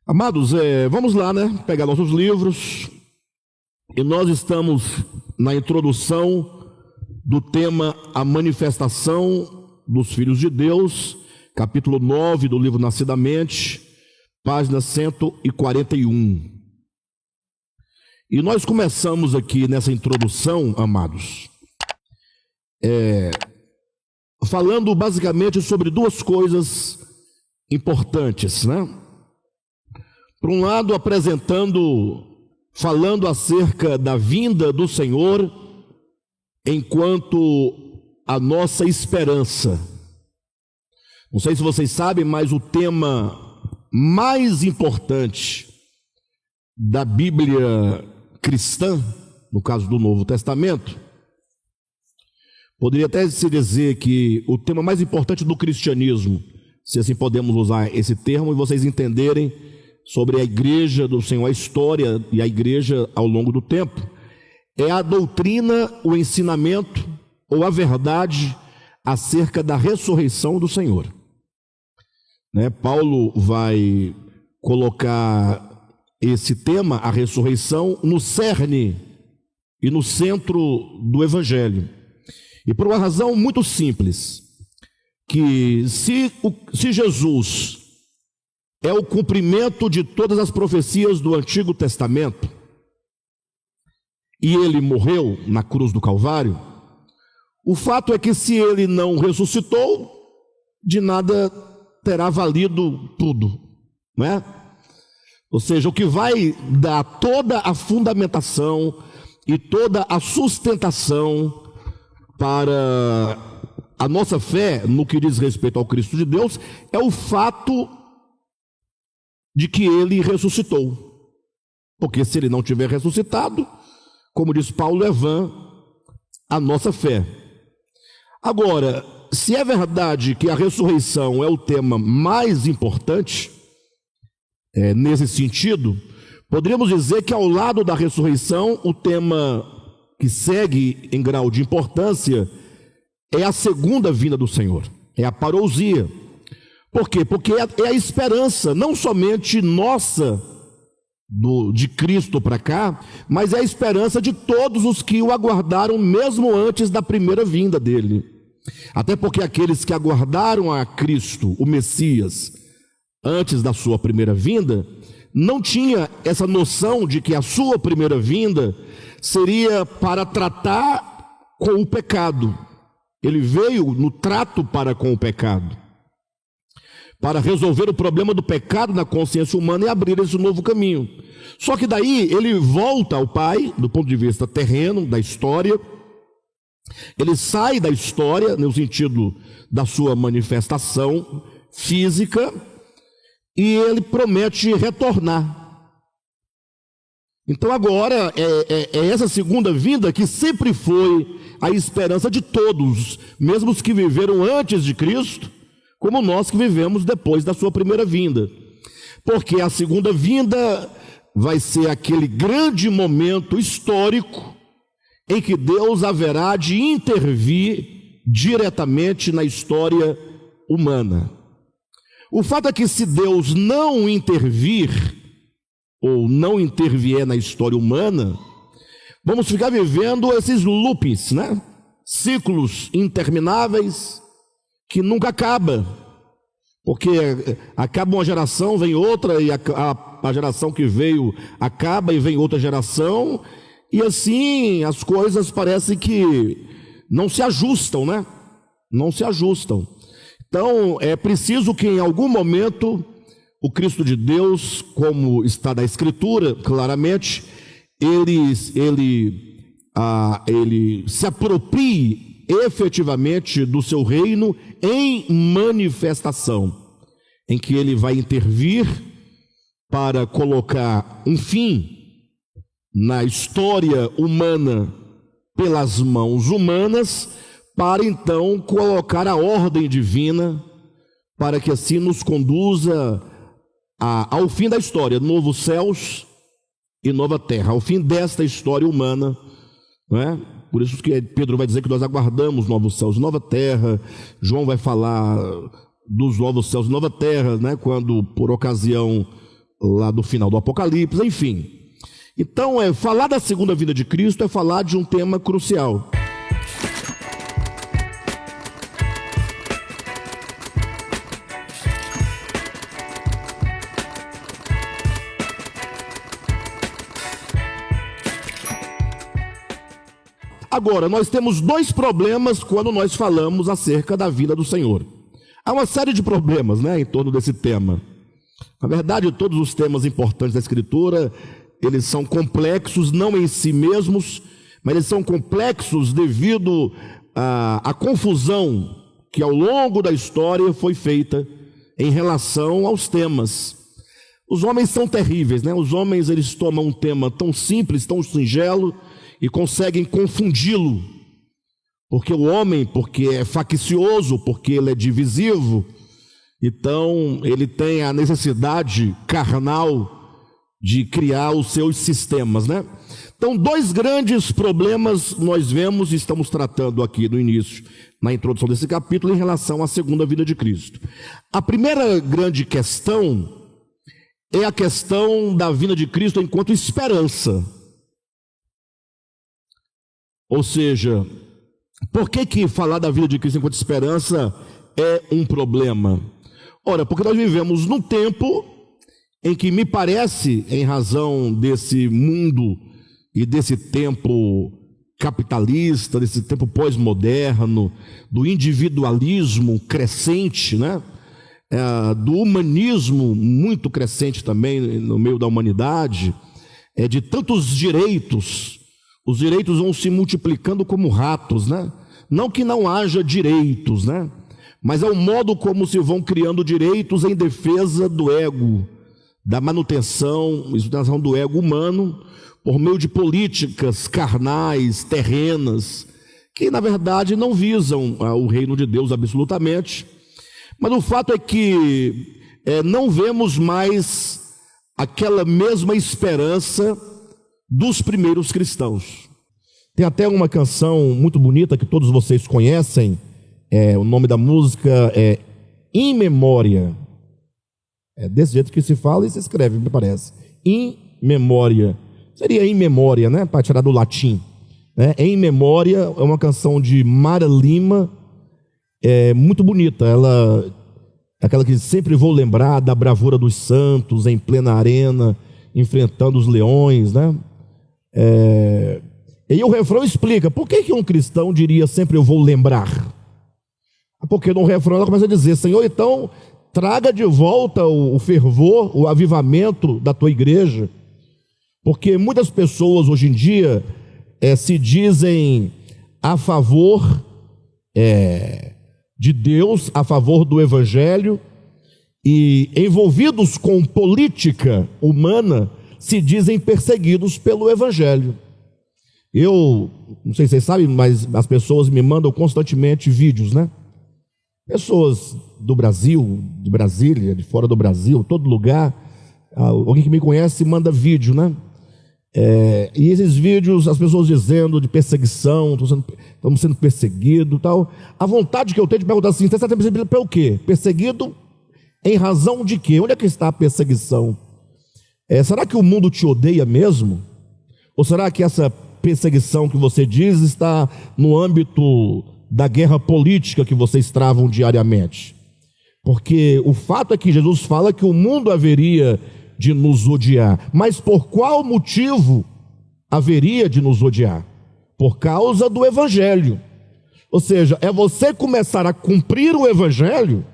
Amados, vamos lá, pegar nossos livros, e nós estamos na introdução do tema A Manifestação dos Filhos de Deus, capítulo 9 do livro Nascidamente, página 141. E nós começamos aqui nessa introdução, amados, falando basicamente sobre duas coisas importantes, Por um lado, falando acerca da vinda do Senhor enquanto a nossa esperança. Não sei se vocês sabem, mas o tema mais importante da Bíblia cristã, no caso do Novo Testamento, poderia até se dizer que o tema mais importante do cristianismo, se assim podemos usar esse termo, e vocês entenderem sobre a igreja do Senhor, a história e a igreja ao longo do tempo, é a doutrina, o ensinamento ou a verdade acerca da ressurreição do Senhor. Paulo vai colocar esse tema, a ressurreição, no cerne e no centro do Evangelho. E por uma razão muito simples, que se Jesus é o cumprimento de todas as profecias do Antigo Testamento, e ele morreu na cruz do Calvário, o fato é que se ele não ressuscitou, de nada terá valido tudo, Ou seja, o que vai dar toda a fundamentação e toda a sustentação para a nossa fé no que diz respeito ao Cristo de Deus é o fato de que ele ressuscitou. Porque se ele não tiver ressuscitado, como diz Paulo, é vã a nossa fé. Agora, se é verdade que a ressurreição é o tema mais importante, nesse sentido, poderíamos dizer que ao lado da ressurreição, o tema que segue em grau de importância é a segunda vinda do Senhor, é a parousia. Por quê? Porque é a esperança, não somente nossa, de Cristo para cá, mas é a esperança de todos os que o aguardaram mesmo antes da primeira vinda dele. Até porque aqueles que aguardaram a Cristo, o Messias, antes da sua primeira vinda, não tinha essa noção de que a sua primeira vinda seria para tratar com o pecado. Ele veio no trato para com o pecado, para resolver o problema do pecado na consciência humana e abrir esse novo caminho. Só que daí ele volta ao Pai, do ponto de vista terreno, da história. Ele sai da história, no sentido da sua manifestação física, e ele promete retornar. Então agora é essa segunda vinda que sempre foi a esperança de todos, mesmo os que viveram antes de Cristo, como nós que vivemos depois da sua primeira vinda. Porque a segunda vinda vai ser aquele grande momento histórico em que Deus haverá de intervir diretamente na história humana. O fato é que se Deus não intervir, ou não intervier na história humana, vamos ficar vivendo esses loopings, Ciclos intermináveis, que nunca acaba, porque acaba uma geração, vem outra, e a geração que veio acaba e vem outra geração, e assim as coisas parecem que não se ajustam, Não se ajustam. Então é preciso que em algum momento o Cristo de Deus, como está na Escritura claramente, ele se aproprie efetivamente do seu reino em manifestação, em que ele vai intervir para colocar um fim na história humana pelas mãos humanas, para então colocar a ordem divina, para que assim nos conduza ao fim da história, novos céus e nova terra, ao fim desta história humana, Por isso que Pedro vai dizer que nós aguardamos novos céus e nova terra. João vai falar dos novos céus e nova terra, quando por ocasião lá do final do Apocalipse, enfim. Então, falar da segunda vinda de Cristo é falar de um tema crucial. Agora, nós temos dois problemas quando nós falamos acerca da vinda do Senhor. Há uma série de problemas, em torno desse tema. Na verdade, todos os temas importantes da Escritura, eles são complexos, não em si mesmos, mas eles são complexos devido à confusão que ao longo da história foi feita em relação aos temas. Os homens são terríveis, Os homens, eles tomam um tema tão simples, tão singelo, e conseguem confundi-lo, porque o homem, porque é faccioso, porque ele é divisivo, então ele tem a necessidade carnal de criar os seus sistemas, Então, dois grandes problemas nós vemos e estamos tratando aqui no início, na introdução desse capítulo, em relação à segunda vinda de Cristo. A primeira grande questão é a questão da vinda de Cristo enquanto esperança. Ou seja, por que falar da vida de Cristo enquanto esperança é um problema? Ora, porque nós vivemos num tempo em que me parece, em razão desse mundo e desse tempo capitalista, desse tempo pós-moderno, do individualismo crescente, do humanismo muito crescente também no meio da humanidade, de tantos direitos. Os direitos vão se multiplicando como ratos, Não que não haja direitos, Mas é o modo como se vão criando direitos em defesa do ego, da manutenção do ego humano, por meio de políticas carnais, terrenas, que na verdade não visam o reino de Deus absolutamente. Mas o fato é que não vemos mais aquela mesma esperança dos primeiros cristãos. Tem até uma canção muito bonita que todos vocês conhecem, o nome da música é In Memória. É desse jeito que se fala e se escreve, me parece. In Memória. Seria in memória, para tirar do latim. Em Memória é uma canção de Mara Lima, muito bonita. Ela é aquela que sempre vou lembrar da bravura dos santos em plena arena, enfrentando os leões, E o refrão explica por que um cristão diria sempre eu vou lembrar. Porque no refrão ela começa a dizer: Senhor, então traga de volta o fervor, o avivamento da tua igreja, porque muitas pessoas hoje em dia se dizem a favor de Deus, a favor do evangelho, e envolvidos com política humana se dizem perseguidos pelo evangelho. Eu não sei se vocês sabem, mas as pessoas me mandam constantemente vídeos, Pessoas do Brasil, de Brasília, de fora do Brasil, todo lugar, alguém que me conhece manda vídeo, e esses vídeos, as pessoas dizendo de perseguição, estamos sendo perseguidos, tal. A vontade que eu tenho de perguntar assim: você está sendo perseguido pelo quê? Perseguido em razão de quê? Onde é que está a perseguição? Será que o mundo te odeia mesmo? Ou será que essa perseguição que você diz está no âmbito da guerra política que vocês travam diariamente? Porque o fato é que Jesus fala que o mundo haveria de nos odiar. Mas por qual motivo haveria de nos odiar? Por causa do evangelho. Ou seja, é você começar a cumprir o evangelho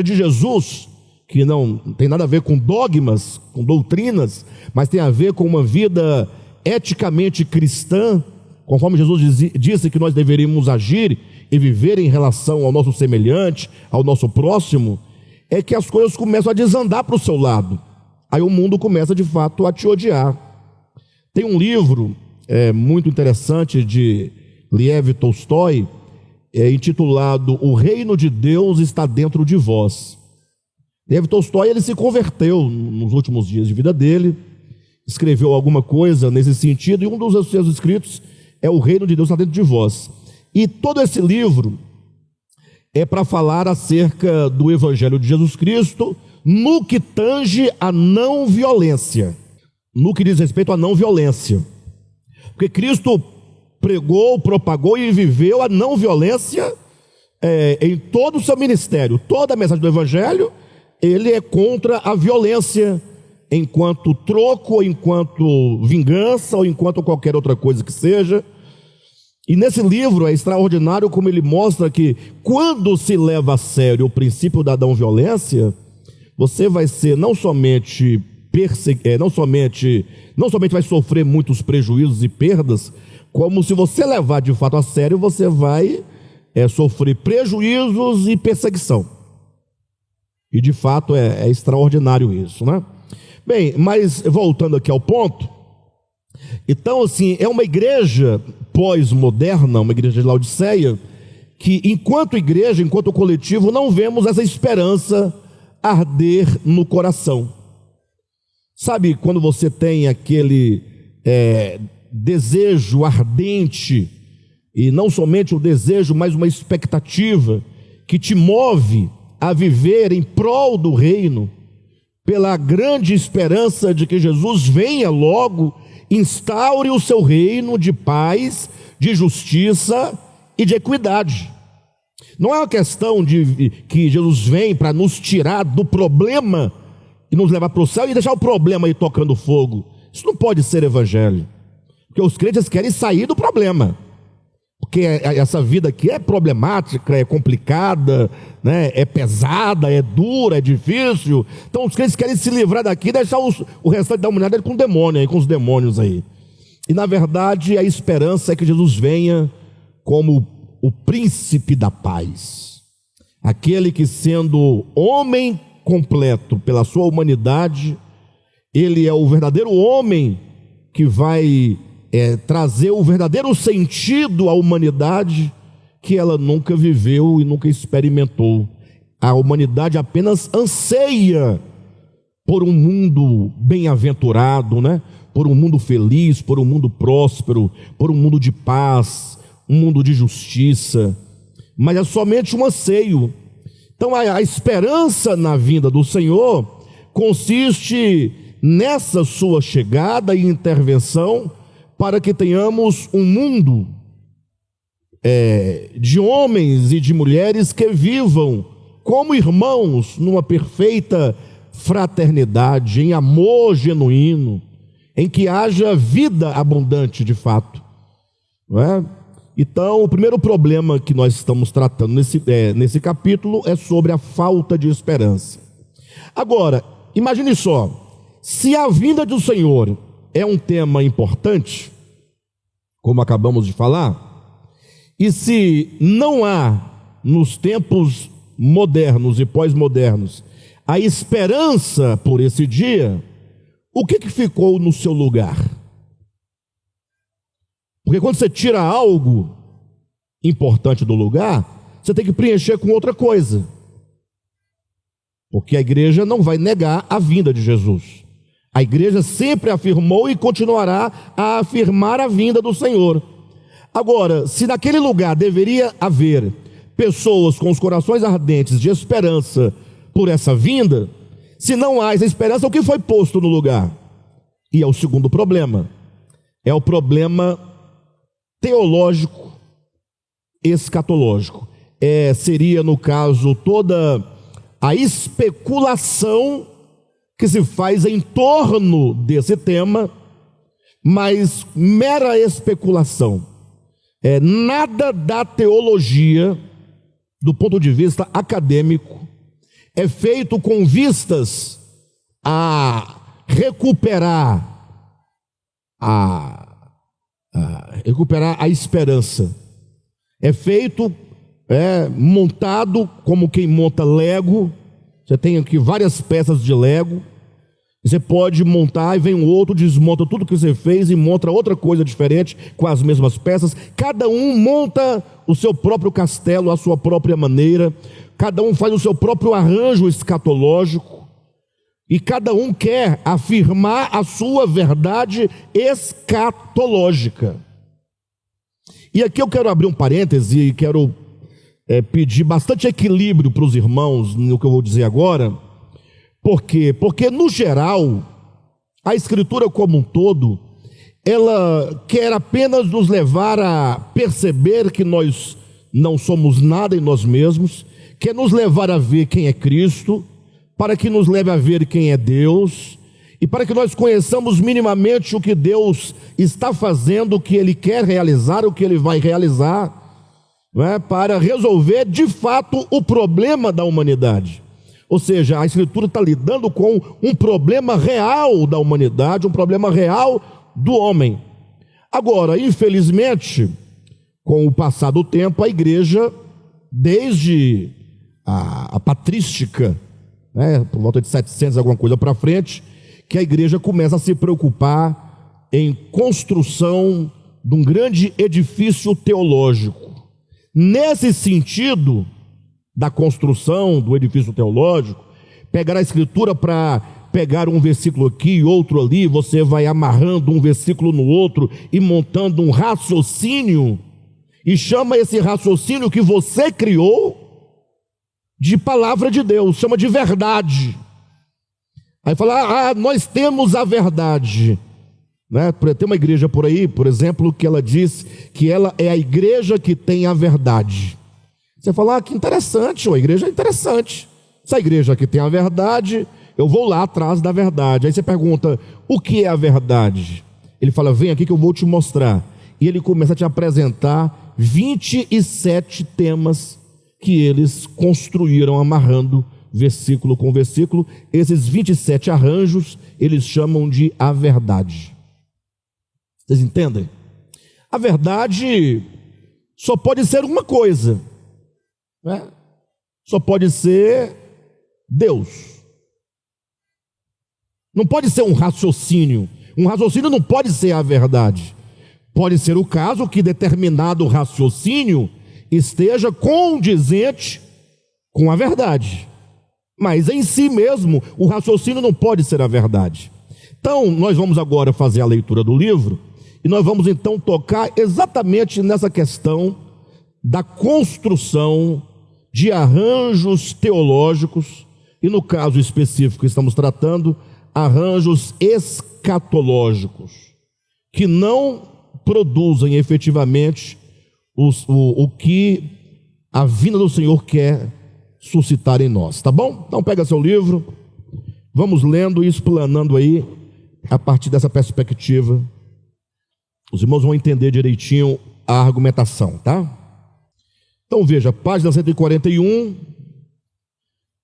de Jesus, que não tem nada a ver com dogmas, com doutrinas, mas tem a ver com uma vida eticamente cristã, conforme Jesus disse que nós deveríamos agir e viver em relação ao nosso semelhante, ao nosso próximo, é que as coisas começam a desandar para o seu lado. Aí o mundo começa de fato a te odiar. Tem um livro muito interessante de Lev Tolstói, intitulado O Reino de Deus está dentro de vós. Lev Tolstói, ele se converteu nos últimos dias de vida dele, escreveu alguma coisa nesse sentido, e um dos seus escritos é O Reino de Deus está dentro de vós. E todo esse livro é para falar acerca do Evangelho de Jesus Cristo no que tange a não violência, no que diz respeito à não violência. Porque Cristo pregou, propagou e viveu a não violência em todo o seu ministério. Toda a mensagem do Evangelho, ele é contra a violência, enquanto troco, ou enquanto vingança, ou enquanto qualquer outra coisa que seja. E nesse livro é extraordinário como ele mostra que quando se leva a sério o princípio da não violência, você vai ser não somente vai sofrer muitos prejuízos e perdas, como se você levar de fato a sério, você vai sofrer prejuízos e perseguição. E de fato é extraordinário isso, né? Bem, mas voltando aqui ao ponto, então assim, é uma igreja pós-moderna, uma igreja de Laodiceia, que enquanto igreja, enquanto coletivo, não vemos essa esperança arder no coração. Sabe quando você tem aquele desejo ardente, e não somente o desejo, mas uma expectativa que te move a viver em prol do reino, pela grande esperança de que Jesus venha logo, instaure o seu reino de paz, de justiça e de equidade. Não é uma questão de que Jesus vem para nos tirar do problema e nos levar para o céu e deixar o problema aí tocando fogo. Isso não pode ser evangelho, porque os crentes querem sair do problema, porque essa vida aqui é problemática, é complicada, né? É pesada, é dura, é difícil. Então os crentes querem se livrar daqui e deixar o restante da humanidade com o demônio, com os demônios aí. E na verdade a esperança é que Jesus venha como o príncipe da paz, aquele que, sendo homem completo pela sua humanidade, ele é o verdadeiro homem que vai trazer o verdadeiro sentido à humanidade que ela nunca viveu e nunca experimentou. A humanidade apenas anseia por um mundo bem-aventurado, né? Por um mundo feliz, por um mundo próspero, por um mundo de paz, um mundo de justiça, mas é somente um anseio. Então a esperança na vinda do Senhor consiste nessa sua chegada e intervenção, para que tenhamos um mundo de homens e de mulheres que vivam como irmãos numa perfeita fraternidade, em amor genuíno, em que haja vida abundante de fato, não é? Então, o primeiro problema que nós estamos tratando nesse capítulo é sobre a falta de esperança. Agora, imagine só, se a vinda do Senhor é um tema importante, como acabamos de falar, e se não há nos tempos modernos e pós-modernos a esperança por esse dia, o que ficou no seu lugar? Porque quando você tira algo importante do lugar, você tem que preencher com outra coisa, porque a igreja não vai negar a vinda de Jesus. A igreja sempre afirmou e continuará a afirmar a vinda do Senhor. Agora, se naquele lugar deveria haver pessoas com os corações ardentes de esperança por essa vinda, se não há essa esperança, o que foi posto no lugar? E é o segundo problema, é o problema teológico, escatológico. Seria, no caso, toda a especulação que se faz em torno desse tema, mas mera especulação. Nada da teologia, do ponto de vista acadêmico, é feito com vistas a recuperar a esperança. É feito, montado como quem monta Lego. Você tem aqui várias peças de Lego, você pode montar e vem um outro, desmonta tudo que você fez e monta outra coisa diferente com as mesmas peças. Cada um monta o seu próprio castelo, a sua própria maneira. Cada um faz o seu próprio arranjo escatológico. E cada um quer afirmar a sua verdade escatológica. E aqui eu quero abrir um parêntese e quero pedir bastante equilíbrio para os irmãos no que eu vou dizer agora, Por quê? Porque, no geral, a Escritura como um todo, ela quer apenas nos levar a perceber que nós não somos nada em nós mesmos, quer nos levar a ver quem é Cristo, para que nos leve a ver quem é Deus, e para que nós conheçamos minimamente o que Deus está fazendo, o que Ele quer realizar, o que Ele vai realizar, não é? Para resolver de fato o problema da humanidade. Ou seja, a Escritura está lidando com um problema real da humanidade, um problema real do homem. Agora, infelizmente, com o passar do tempo, a igreja, desde a patrística, né, por volta de 700 alguma coisa para frente, que a igreja começa a se preocupar em construção de um grande edifício teológico. Nesse sentido da construção do edifício teológico, pegar a Escritura para pegar um versículo aqui e outro ali, você vai amarrando um versículo no outro e montando um raciocínio, e chama esse raciocínio que você criou de palavra de Deus, chama de verdade. Aí fala, nós temos a verdade, né? Tem uma igreja por aí, por exemplo, que ela diz que ela é a igreja que tem a verdade. Você fala, que interessante, a igreja é interessante. Essa igreja que tem a verdade, eu vou lá atrás da verdade. Aí você pergunta, o que é a verdade? Ele fala, vem aqui que eu vou te mostrar. E ele começa a te apresentar 27 temas que eles construíram amarrando versículo com versículo. Esses 27 arranjos eles chamam de a verdade. Vocês entendem? A verdade só pode ser uma coisa, né? Só pode ser Deus. Não pode ser um raciocínio. Um raciocínio não pode ser a verdade. Pode ser o caso que determinado raciocínio esteja condizente com a verdade, mas em si mesmo o raciocínio não pode ser a verdade. Então nós vamos agora fazer a leitura do livro e nós vamos então tocar exatamente nessa questão da construção de arranjos teológicos, e no caso específico que estamos tratando, arranjos escatológicos, que não produzem efetivamente o que a vinda do Senhor quer suscitar em nós, tá bom? Então pega seu livro, vamos lendo e explanando aí a partir dessa perspectiva. Os irmãos vão entender direitinho a argumentação, tá? Então veja, página 141.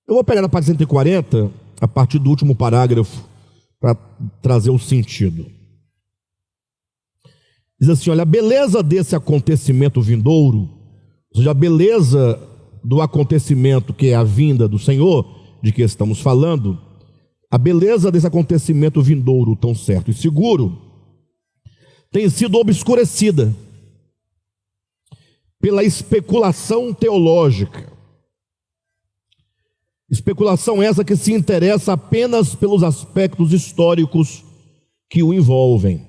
Eu vou pegar na página 140, a partir do último parágrafo, para trazer o sentido. Diz assim, olha, a beleza desse acontecimento vindouro, ou seja, a beleza do acontecimento que é a vinda do Senhor, de que estamos falando, a beleza desse acontecimento vindouro tão certo e seguro, tem sido obscurecida pela especulação teológica. Especulação essa que se interessa apenas pelos aspectos históricos que o envolvem.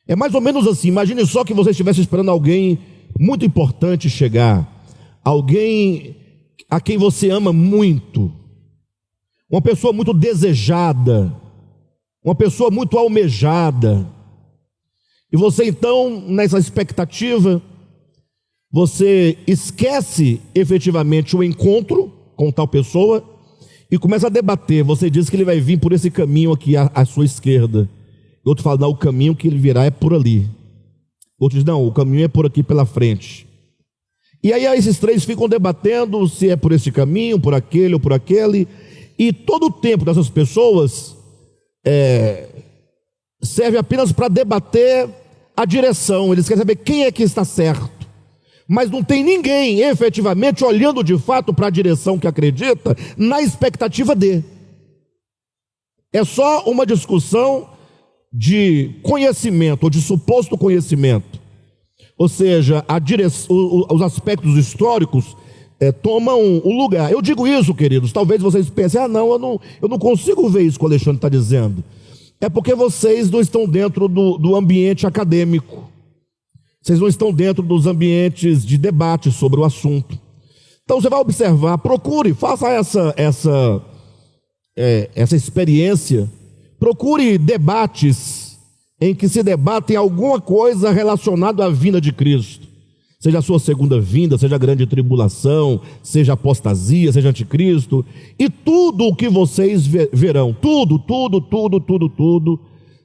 É mais ou menos assim, imagine só que você estivesse esperando alguém muito importante chegar, alguém a quem você ama muito, uma pessoa muito desejada, uma pessoa muito almejada, e você então, nessa expectativa, você esquece efetivamente o encontro com tal pessoa e começa a debater. Você diz que ele vai vir por esse caminho aqui à sua esquerda. Outro fala, não, o caminho que ele virá é por ali. Outro diz, não, o caminho é por aqui pela frente. E aí esses três ficam debatendo se é por esse caminho, por aquele ou por aquele. E todo o tempo dessas pessoas serve apenas para debater a direção. Eles querem saber quem é que está certo. Mas não tem ninguém efetivamente olhando de fato para a direção que acredita, na expectativa de. É só uma discussão de conhecimento, ou de suposto conhecimento. Ou seja, os aspectos históricos tomam o lugar. Eu digo isso, queridos, talvez vocês pensem, eu não consigo ver isso que o Alexandre está dizendo. É porque vocês não estão dentro do ambiente acadêmico. Vocês não estão dentro dos ambientes de debate sobre o assunto. Então você vai observar, procure, faça essa experiência, procure debates em que se debatem alguma coisa relacionada à vinda de Cristo. Seja a sua segunda vinda, seja a grande tribulação, seja apostasia, seja anticristo. E tudo o que vocês verão, tudo,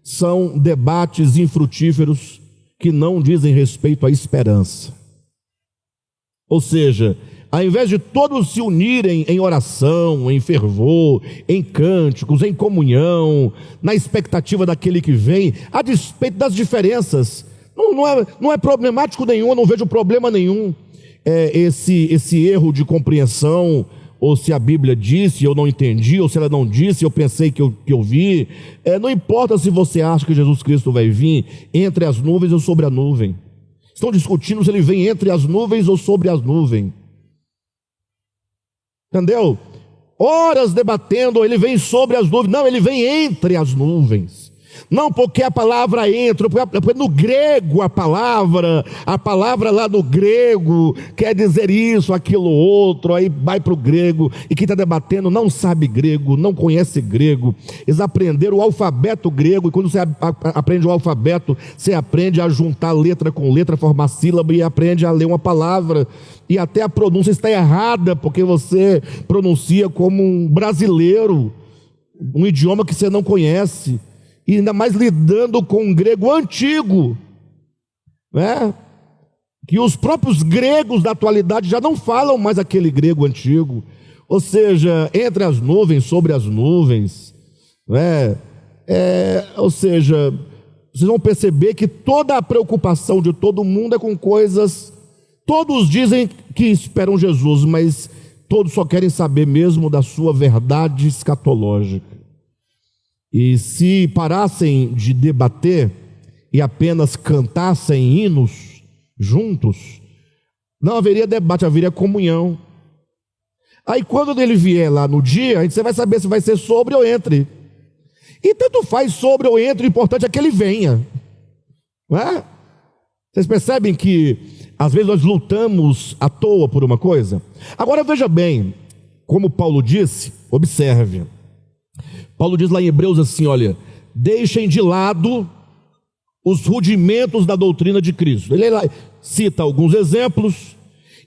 são debates infrutíferos que não dizem respeito à esperança. Ou seja, ao invés de todos se unirem em oração, em fervor, em cânticos, em comunhão, na expectativa daquele que vem, a despeito das diferenças, não é problemático nenhum, eu não vejo problema nenhum esse erro de compreensão, ou se a Bíblia disse, eu não entendi, ou se ela não disse, eu pensei que eu vi. Não importa se você acha que Jesus Cristo vai vir entre as nuvens ou sobre a nuvem. Estão discutindo se ele vem entre as nuvens ou sobre as nuvens. Entendeu? Horas debatendo, ele vem sobre as nuvens. Não, ele vem entre as nuvens. Não porque a palavra entra, porque no grego a palavra lá no grego quer dizer isso, aquilo, outro, aí vai para o grego, e quem está debatendo não sabe grego, não conhece grego. Eles aprenderam o alfabeto grego, e quando você aprende o alfabeto, você aprende a juntar letra com letra, formar sílaba, e aprende a ler uma palavra, e até a pronúncia está errada, porque você pronuncia como um brasileiro, um idioma que você não conhece. E ainda mais lidando com um grego antigo, né? Que os próprios gregos da atualidade já não falam mais aquele grego antigo. Ou seja, entre as nuvens, sobre as nuvens, né? Ou seja, vocês vão perceber que toda a preocupação de todo mundo é com coisas. Todos dizem que esperam Jesus, mas todos só querem saber mesmo da sua verdade escatológica. E se parassem de debater e apenas cantassem hinos juntos, não haveria debate, haveria comunhão. Aí quando ele vier lá no dia, você vai saber se vai ser sobre ou entre. E tanto faz sobre ou entre, o importante é que ele venha. Não é? Vocês percebem que às vezes nós lutamos à toa por uma coisa? Agora veja bem, como Paulo disse, observe. Paulo diz lá em Hebreus assim, olha, deixem de lado os rudimentos da doutrina de Cristo. Ele lá cita alguns exemplos,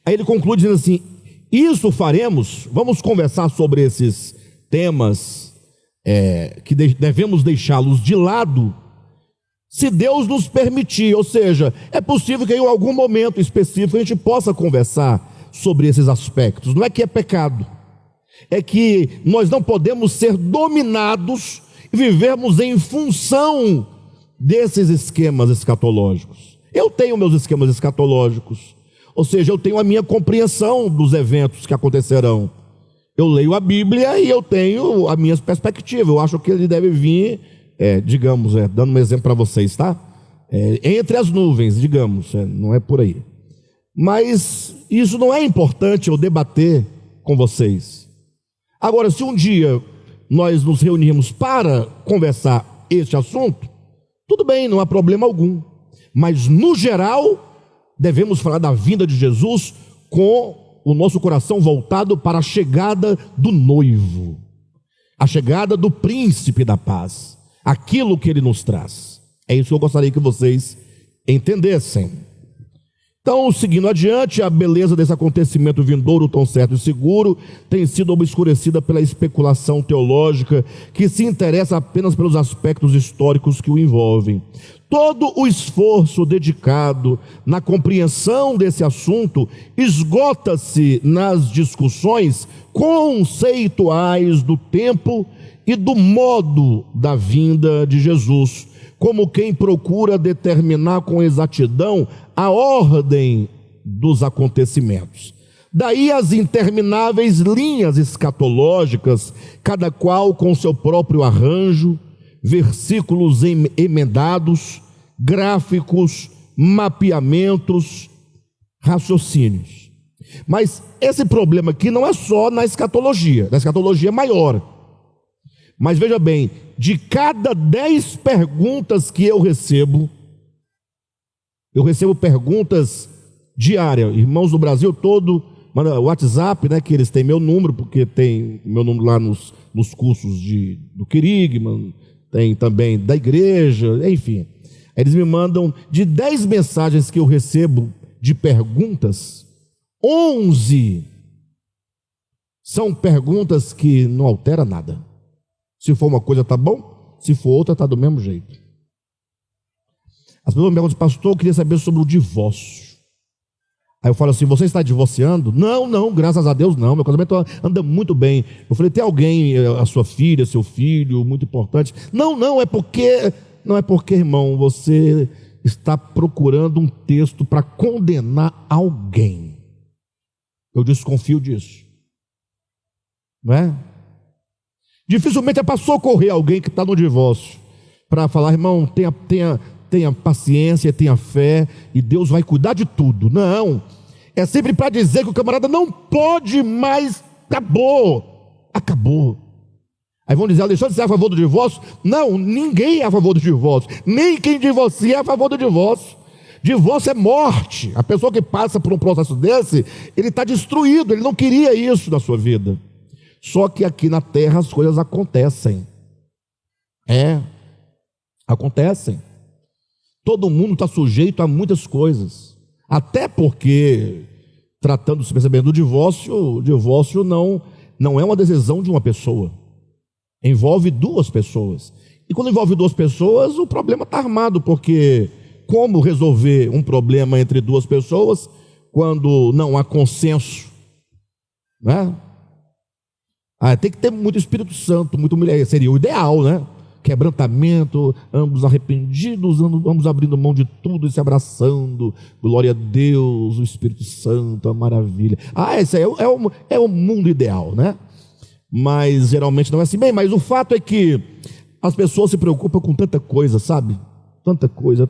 aí ele conclui dizendo assim, isso faremos, vamos conversar sobre esses temas que devemos deixá-los de lado, se Deus nos permitir, ou seja, é possível que em algum momento específico a gente possa conversar sobre esses aspectos, não é que é pecado, é que nós não podemos ser dominados e vivermos em função desses esquemas escatológicos. Eu tenho meus esquemas escatológicos, ou seja, eu tenho a minha compreensão dos eventos que acontecerão. Eu leio a Bíblia e eu tenho a minha perspectiva. Eu acho que ele deve vir, digamos, dando um exemplo para vocês, tá? Entre as nuvens, digamos, não é por aí. Mas isso não é importante eu debater com vocês. Agora, se um dia nós nos reunirmos para conversar este assunto, tudo bem, não há problema algum. Mas, no geral, devemos falar da vinda de Jesus com o nosso coração voltado para a chegada do noivo, a chegada do príncipe da paz, aquilo que ele nos traz. É isso que eu gostaria que vocês entendessem. Então, seguindo adiante, a beleza desse acontecimento vindouro, tão certo e seguro, tem sido obscurecida pela especulação teológica, que se interessa apenas pelos aspectos históricos que o envolvem. Todo o esforço dedicado na compreensão desse assunto esgota-se nas discussões conceituais do tempo e do modo da vinda de Jesus, como quem procura determinar com exatidão a ordem dos acontecimentos. Daí as intermináveis linhas escatológicas, cada qual com seu próprio arranjo, versículos emendados, gráficos, mapeamentos, raciocínios. Mas esse problema aqui não é só na escatologia maior. Mas veja bem, de cada 10 perguntas que eu recebo perguntas diárias. Irmãos do Brasil todo, manda WhatsApp, né, que eles têm meu número, porque tem meu número lá nos nos cursos do Querigman, tem também da igreja, enfim. Eles me mandam, de 10 mensagens que eu recebo de perguntas, 11 são perguntas que não alteram nada. Se for uma coisa, tá bom. Se for outra, tá do mesmo jeito. As pessoas me perguntam, pastor, eu queria saber sobre o divórcio. Aí eu falo assim, você está divorciando? Não, graças a Deus não, meu casamento anda muito bem. Eu falei, tem alguém, a sua filha, seu filho, muito importante? Não é porque, irmão, você está procurando um texto para condenar alguém. Eu desconfio disso. Não é? Dificilmente é para socorrer alguém que está no divórcio, para falar, irmão, tenha paciência, tenha fé, e Deus vai cuidar de tudo. Não, é sempre para dizer que o camarada não pode mais, acabou. Aí vão dizer, Alexandre, você é a favor do divórcio? Não, ninguém é a favor do divórcio, nem quem divorcia é a favor do divórcio. Divórcio é morte. A pessoa que passa por um processo desse, ele está destruído, ele não queria isso na sua vida. Só que aqui na terra as coisas acontecem. Acontecem. Todo mundo está sujeito a muitas coisas. Até porque, tratando-se pensamento do divórcio, o divórcio não é uma decisão de uma pessoa. Envolve 2 pessoas. E quando envolve 2 pessoas, o problema está armado, porque como resolver um problema entre 2 pessoas quando não há consenso? Né? Tem que ter muito Espírito Santo, muito mulher, seria o ideal, né? Quebrantamento, ambos arrependidos, ambos abrindo mão de tudo e se abraçando, glória a Deus, o Espírito Santo, a maravilha. Esse aí é o mundo ideal, né? Mas geralmente não é assim. Bem, mas o fato é que as pessoas se preocupam com tanta coisa, sabe? Tanta coisa,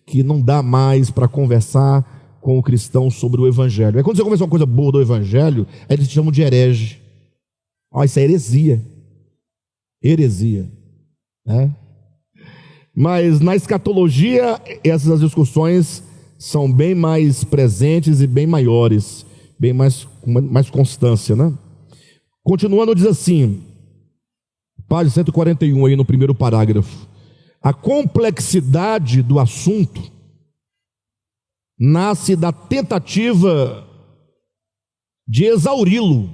que não dá mais para conversar com o cristão sobre o Evangelho. Aí quando você conversa uma coisa boa do Evangelho, aí eles te chamam de herege. Isso é heresia, né? Mas na escatologia essas discussões são bem mais presentes e bem maiores, bem mais, com mais constância, né? Continuando, diz assim, página 141 aí no primeiro parágrafo: a complexidade do assunto nasce da tentativa de exauri-lo.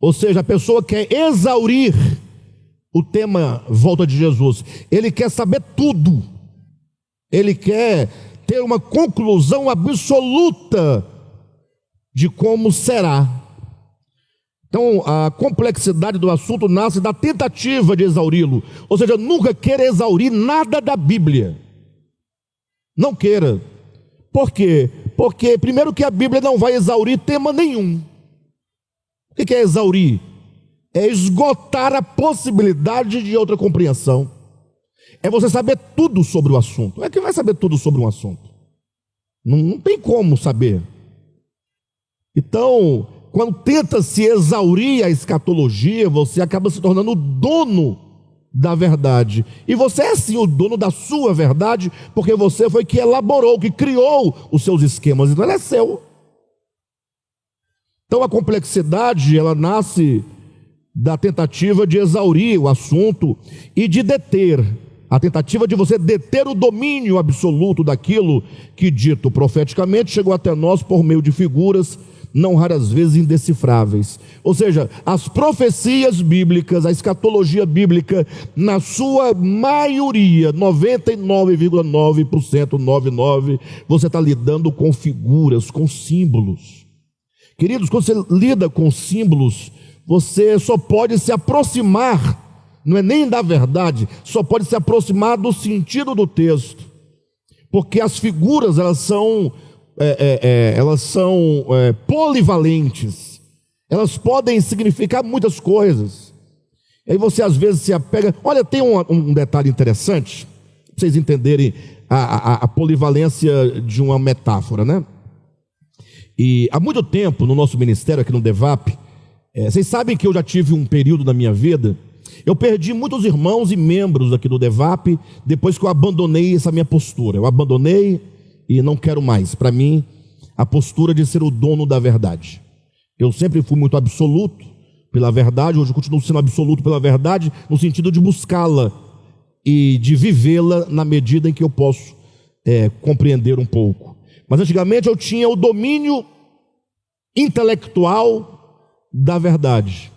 Ou seja, a pessoa quer exaurir o tema volta de Jesus. Ele quer saber tudo. Ele quer ter uma conclusão absoluta de como será. Então, a complexidade do assunto nasce da tentativa de exauri-lo. Ou seja, nunca queira exaurir nada da Bíblia. Não queira. Por quê? Porque, primeiro, que a Bíblia não vai exaurir tema nenhum. O que é exaurir? É esgotar a possibilidade de outra compreensão. É você saber tudo sobre o assunto. É que vai saber tudo sobre um assunto. Não tem como saber. Então, quando tenta se exaurir a escatologia, você acaba se tornando o dono da verdade. E você é sim o dono da sua verdade, porque você foi que elaborou, que criou os seus esquemas. Então, ele é seu. Então a complexidade, ela nasce da tentativa de exaurir o assunto e de deter, a tentativa de você deter o domínio absoluto daquilo que, dito profeticamente, chegou até nós por meio de figuras, não raras vezes indecifráveis. Ou seja, as profecias bíblicas, a escatologia bíblica, na sua maioria, 99,9%, você está lidando com figuras, com símbolos. Queridos, quando você lida com símbolos, você só pode se aproximar, não é nem da verdade, só pode se aproximar do sentido do texto, porque as figuras, elas são polivalentes, elas podem significar muitas coisas. E aí você às vezes se apega. Olha, tem um detalhe interessante, para vocês entenderem a polivalência de uma metáfora, né? E há muito tempo no nosso ministério aqui no DEVAP, vocês sabem que eu já tive um período na minha vida, eu perdi muitos irmãos e membros aqui do DEVAP, depois que eu abandonei essa minha postura. Eu abandonei e não quero mais. Para mim, a postura de ser o dono da verdade. Eu sempre fui muito absoluto pela verdade, hoje eu continuo sendo absoluto pela verdade, no sentido de buscá-la e de vivê-la na medida em que eu posso compreender um pouco. Mas antigamente eu tinha o domínio intelectual da verdade.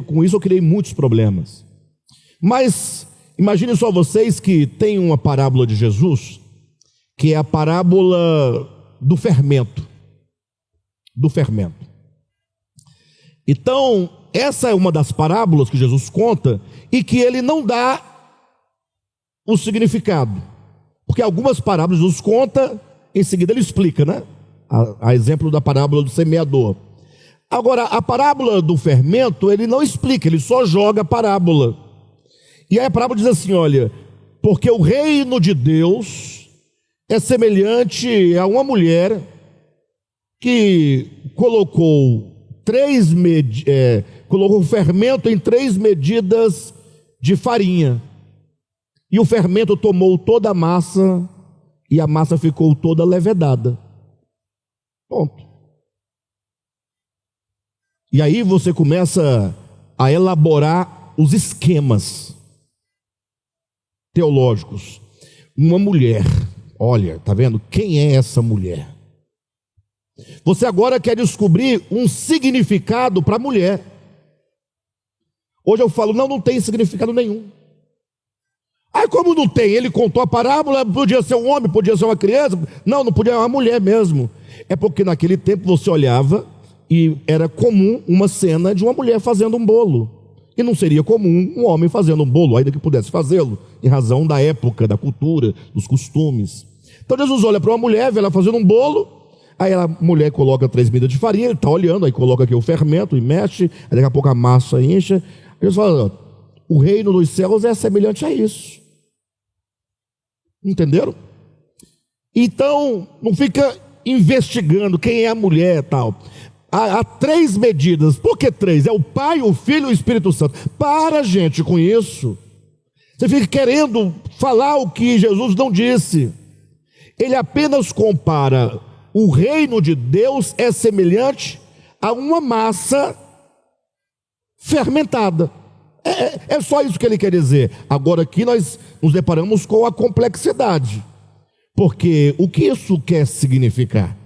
Com isso eu criei muitos problemas. Mas imagine só vocês que tem uma parábola de Jesus, que é a parábola do fermento. Do fermento. Então, essa é uma das parábolas que Jesus conta e que ele não dá o significado. Porque algumas parábolas Jesus conta, em seguida ele explica, né? A exemplo da parábola do semeador. Agora, a parábola do fermento, ele não explica, ele só joga a parábola. E aí a parábola diz assim, olha, porque o reino de Deus é semelhante a uma mulher que colocou o fermento em 3 medidas de farinha. E o fermento tomou toda a massa e a massa ficou toda levedada. Ponto. E aí você começa a elaborar os esquemas teológicos. Uma mulher, olha, tá vendo? Quem é essa mulher? Você agora quer descobrir um significado para a mulher. Hoje eu falo, não tem significado nenhum. Aí como não tem? Ele contou a parábola, podia ser um homem, podia ser uma criança. Não podia ser uma mulher mesmo. É porque naquele tempo você olhava e era comum uma cena de uma mulher fazendo um bolo. E não seria comum um homem fazendo um bolo, ainda que pudesse fazê-lo, em razão da época, da cultura, dos costumes. Então Jesus olha para uma mulher, vê ela fazendo um bolo. Aí a mulher coloca 3 medidas de farinha, ele está olhando, aí coloca aqui o fermento e mexe, aí daqui a pouco a massa incha. Aí Jesus fala, o reino dos céus é semelhante a isso. Entenderam? Então, não fica investigando quem é a mulher e tal. Há 3 medidas. Por que 3? É o Pai, o Filho e o Espírito Santo. Para, gente, com isso. Você fica querendo falar o que Jesus não disse. Ele apenas compara o reino de Deus é semelhante a uma massa fermentada. É só isso que ele quer dizer. Agora aqui nós nos deparamos com a complexidade. Porque o que isso quer significar?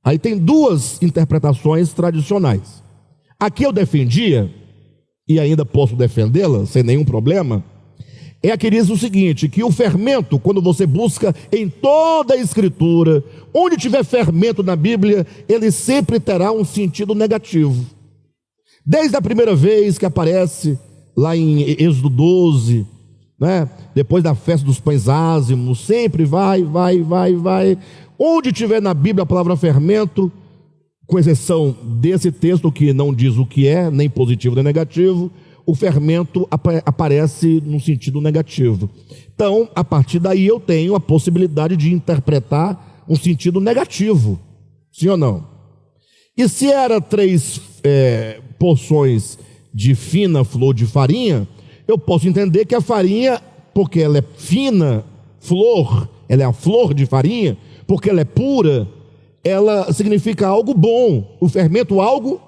Aí tem 2 interpretações tradicionais. Aqui eu defendia, e ainda posso defendê-la sem nenhum problema, é a que diz o seguinte, que o fermento, quando você busca em toda a Escritura, onde tiver fermento na Bíblia, ele sempre terá um sentido negativo. Desde a primeira vez que aparece lá em Êxodo 12, né? Depois da festa dos pães ázimos, sempre vai. Onde tiver na Bíblia a palavra fermento, com exceção desse texto que não diz o que é, nem positivo nem negativo, o fermento aparece no sentido negativo. Então, a partir daí eu tenho a possibilidade de interpretar um sentido negativo, sim ou não? E se era 3 porções de fina flor de farinha, eu posso entender que a farinha, porque ela é fina, flor, ela é a flor de farinha, porque ela é pura, ela significa algo bom, o fermento algo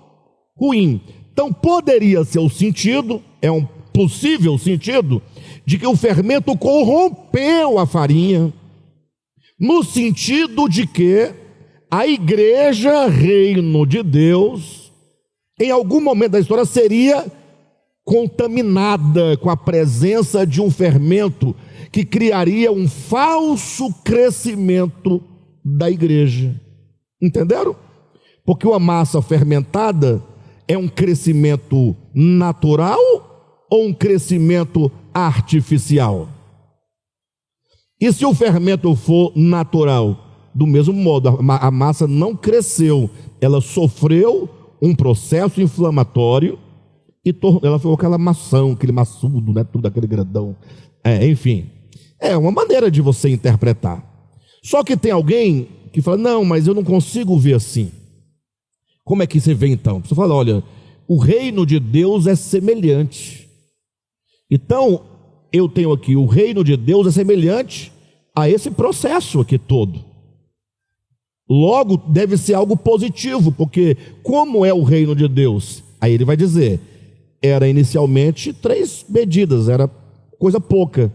ruim. Então poderia ser o sentido, é um possível sentido, de que o fermento corrompeu a farinha, no sentido de que a igreja, reino de Deus, em algum momento da história seria contaminada com a presença de um fermento que criaria um falso crescimento da igreja. Entenderam? Porque uma massa fermentada é um crescimento natural ou um crescimento artificial? E se o fermento for natural? Do mesmo modo, a massa não cresceu, ela sofreu um processo inflamatório e ela ficou aquela maçã, aquele maçudo, né? Tudo aquele grandão. Enfim, é uma maneira de você interpretar. Só que tem alguém que fala, não, mas eu não consigo ver assim. Como é que você vê então? Você fala, olha, o reino de Deus é semelhante. Então, eu tenho aqui, o reino de Deus é semelhante a esse processo aqui todo. Logo, deve ser algo positivo, porque como é o reino de Deus? Aí ele vai dizer, era inicialmente 3 medidas, era coisa pouca.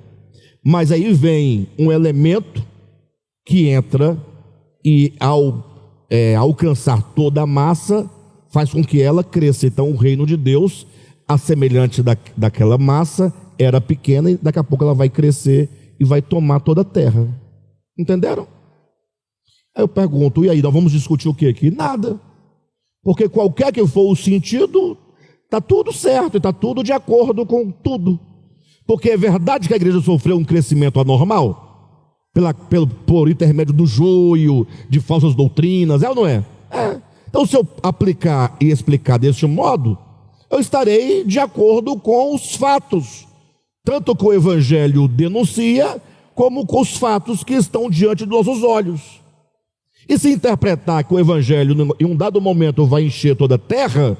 Mas aí vem um elemento que entra e ao alcançar toda a massa, faz com que ela cresça. Então o reino de Deus, a semelhante daquela massa, era pequena e daqui a pouco ela vai crescer e vai tomar toda a terra. Entenderam? Aí eu pergunto, e aí, nós vamos discutir o que aqui? Nada. Porque qualquer que for o sentido, está tudo certo, está tudo de acordo com tudo. Porque é verdade que a igreja sofreu um crescimento anormal? Por intermédio do joio, de falsas doutrinas, é ou não é? É. Então, se eu aplicar e explicar deste modo, eu estarei de acordo com os fatos, tanto que o Evangelho denuncia, como com os fatos que estão diante dos nossos olhos. E se interpretar que o Evangelho, em um dado momento, vai encher toda a terra,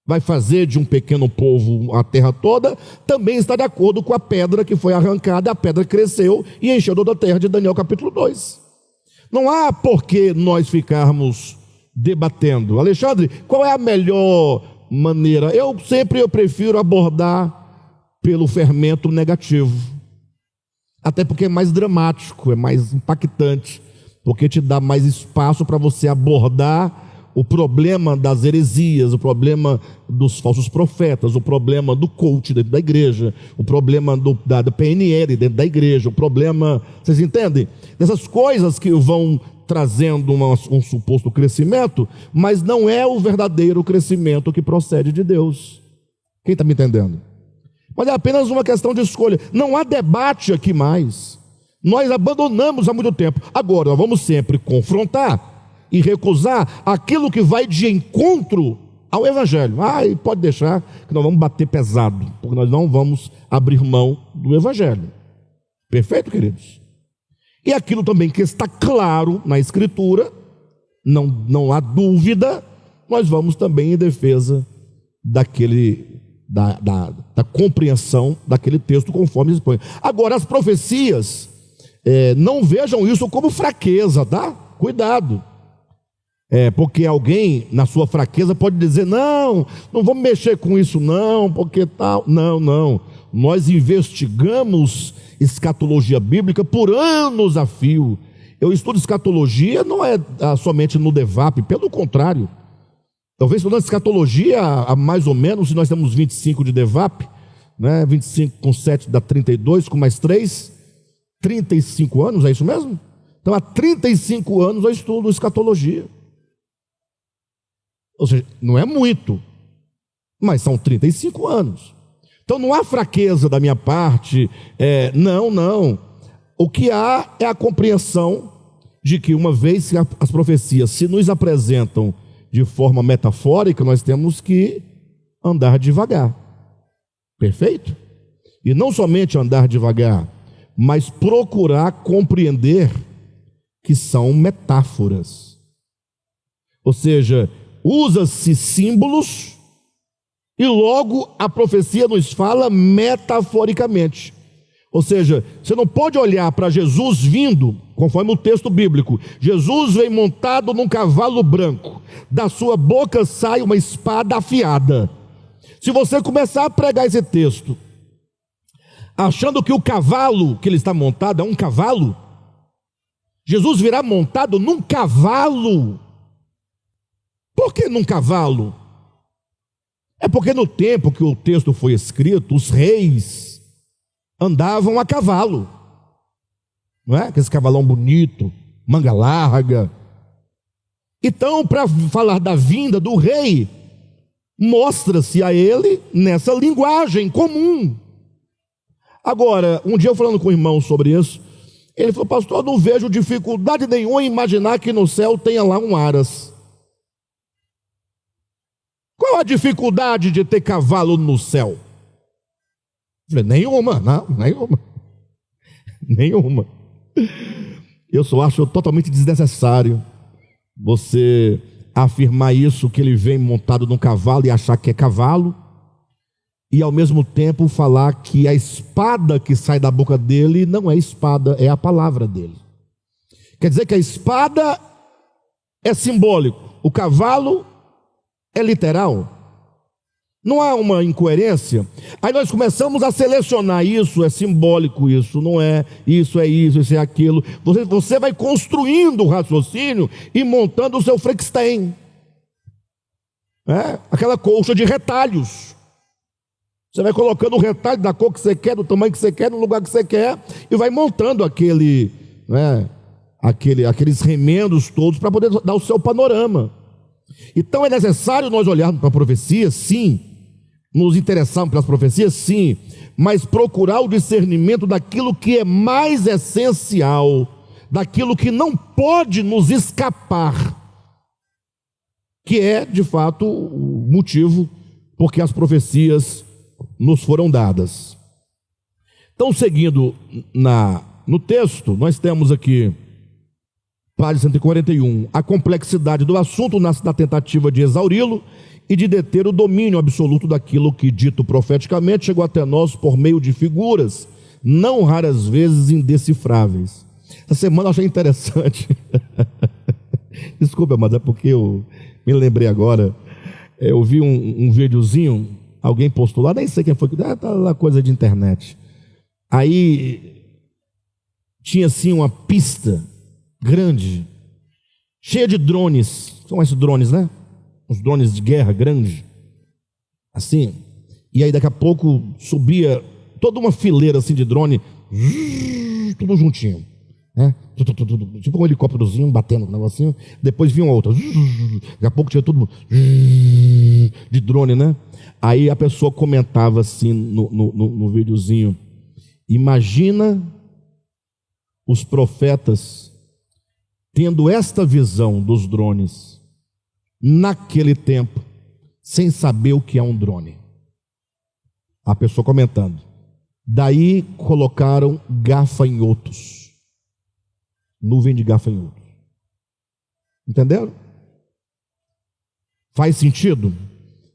vai fazer de um pequeno povo a terra toda, também está de acordo com a pedra que foi arrancada, a pedra cresceu e encheu toda a terra de Daniel capítulo 2. Não há por que nós ficarmos debatendo. Alexandre, qual é a melhor maneira? Eu prefiro abordar pelo fermento negativo. Até porque é mais dramático, é mais impactante, porque te dá mais espaço para você abordar o problema das heresias, o problema dos falsos profetas, o problema do coach dentro da igreja, o problema da PNL dentro da igreja, o problema, vocês entendem? Dessas coisas que vão trazendo um suposto crescimento, mas não é o verdadeiro crescimento que procede de Deus. Quem está me entendendo? Mas é apenas uma questão de escolha. Não há debate aqui mais. Nós abandonamos há muito tempo. Agora, nós vamos sempre confrontar e recusar aquilo que vai de encontro ao Evangelho. E pode deixar que nós vamos bater pesado, porque nós não vamos abrir mão do Evangelho. Perfeito, queridos? E aquilo também que está claro na Escritura, não há dúvida, nós vamos também em defesa da compreensão daquele texto conforme se expõe. Agora, as profecias, não vejam isso como fraqueza, tá? Cuidado. Porque alguém, na sua fraqueza, pode dizer, não vamos mexer com isso não, porque tal. Não. Nós investigamos escatologia bíblica por anos a fio. Eu estudo escatologia, não é somente no DEVAP, pelo contrário. Talvez estudando escatologia há mais ou menos, se nós temos 25 de DEVAP, né? 25 com 7 dá 32, com mais 3, 35 anos, é isso mesmo? Então há 35 anos eu estudo escatologia. Ou seja, não é muito, mas são 35 anos. Então não há fraqueza da minha parte, não. O que há é a compreensão de que uma vez que as profecias se nos apresentam de forma metafórica, nós temos que andar devagar. Perfeito? E não somente andar devagar, mas procurar compreender que são metáforas. Ou seja, usa-se símbolos e logo a profecia nos fala metaforicamente. Ou seja, você não pode olhar para Jesus vindo, conforme o texto bíblico. Jesus vem montado num cavalo branco, da sua boca sai uma espada afiada. Se você começar a pregar esse texto, achando que o cavalo que ele está montado é um cavalo, Jesus virá montado num cavalo. Por que num cavalo? É porque no tempo que o texto foi escrito, os reis andavam a cavalo, não é? Aquele cavalão bonito, manga larga. Então, para falar da vinda do rei, mostra-se a ele nessa linguagem comum. Agora, um dia eu falando com o irmão sobre isso, ele falou, pastor, eu não vejo dificuldade nenhuma em imaginar que no céu tenha lá um aras. Qual a dificuldade de ter cavalo no céu? Eu falei, nenhuma. Eu só acho totalmente desnecessário você afirmar isso, que ele vem montado num cavalo e achar que é cavalo, e ao mesmo tempo falar que a espada que sai da boca dele não é espada, é a palavra dele. Quer dizer que a espada é simbólico, o cavalo é literal. Não há uma incoerência. Aí nós começamos a selecionar: isso é simbólico, isso não é, isso é aquilo. Você vai construindo o raciocínio e montando o seu Frankenstein, aquela colcha de retalhos. Você vai colocando o retalho da cor que você quer, do tamanho que você quer, no lugar que você quer, e vai montando aqueles remendos todos para poder dar o seu panorama. Então é necessário nós olharmos para a profecia, sim, nos interessarmos pelas profecias, sim, mas procurar o discernimento daquilo que é mais essencial, daquilo que não pode nos escapar, que é de fato o motivo porque as profecias nos foram dadas. Então, seguindo no texto, nós temos aqui, página 141, a complexidade do assunto nasce da tentativa de exauri-lo e de deter o domínio absoluto daquilo que, dito profeticamente, chegou até nós por meio de figuras, não raras vezes indecifráveis. Essa semana eu achei interessante. Desculpa, mas é porque eu me lembrei agora. Eu vi um videozinho, alguém postou lá, nem sei quem foi, tá lá, coisa de internet. Aí tinha assim uma pista grande, cheia de drones. São esses drones, né? Os drones de guerra grande, assim. E aí daqui a pouco subia toda uma fileira assim de drone, tudo juntinho, né? Tipo um helicópterozinho batendo no negocinho. Depois vinha outra, daqui a pouco tinha tudo de drone, né? Aí a pessoa comentava assim no videozinho: imagina os profetas tendo esta visão dos drones naquele tempo, sem saber o que é um drone. A pessoa comentando. Daí colocaram gafanhotos, nuvem de gafanhotos. Entenderam? Faz sentido?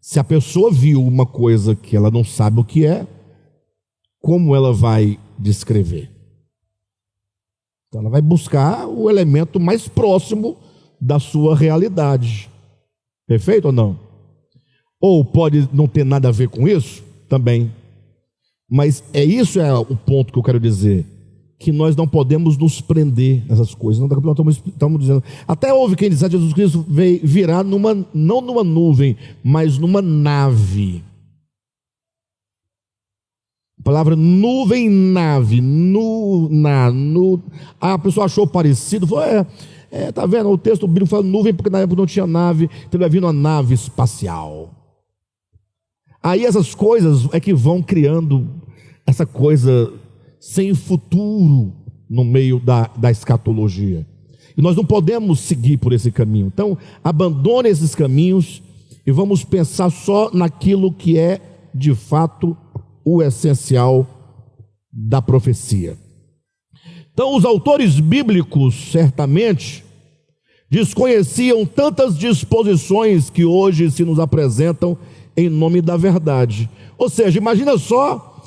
Se a pessoa viu uma coisa que ela não sabe o que é, como ela vai descrever? Então ela vai buscar o elemento mais próximo da sua realidade. Perfeito ou não? Ou pode não ter nada a ver com isso? Também. Mas isso é o ponto que eu quero dizer, que nós não podemos nos prender nessas coisas. Nós estamos dizendo. Até houve quem dizia que Jesus Cristo veio virar não numa nuvem, mas numa nave. A palavra nuvem, nave, a pessoa achou parecido, falou: tá vendo, o texto bíblico fala nuvem porque na época não tinha nave, então vai vir uma nave espacial. Aí essas coisas é que vão criando essa coisa sem futuro no meio da escatologia. E nós não podemos seguir por esse caminho. Então, abandone esses caminhos e vamos pensar só naquilo que é de fato o essencial da profecia. Então, os autores bíblicos certamente desconheciam tantas disposições que hoje se nos apresentam em nome da verdade. Ou seja, imagina só,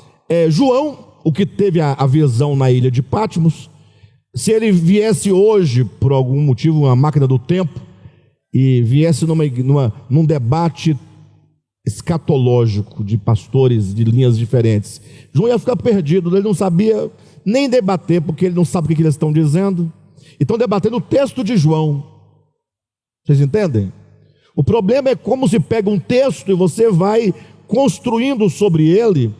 João, o que teve a visão na ilha de Patmos, se ele viesse hoje, por algum motivo, uma máquina do tempo, e viesse num debate escatológico de pastores de linhas diferentes, João ia ficar perdido, ele não sabia nem debater, porque ele não sabe o que eles estão dizendo. Estão debatendo o texto de João. Vocês entendem? O problema é como se pega um texto e você vai construindo sobre ele,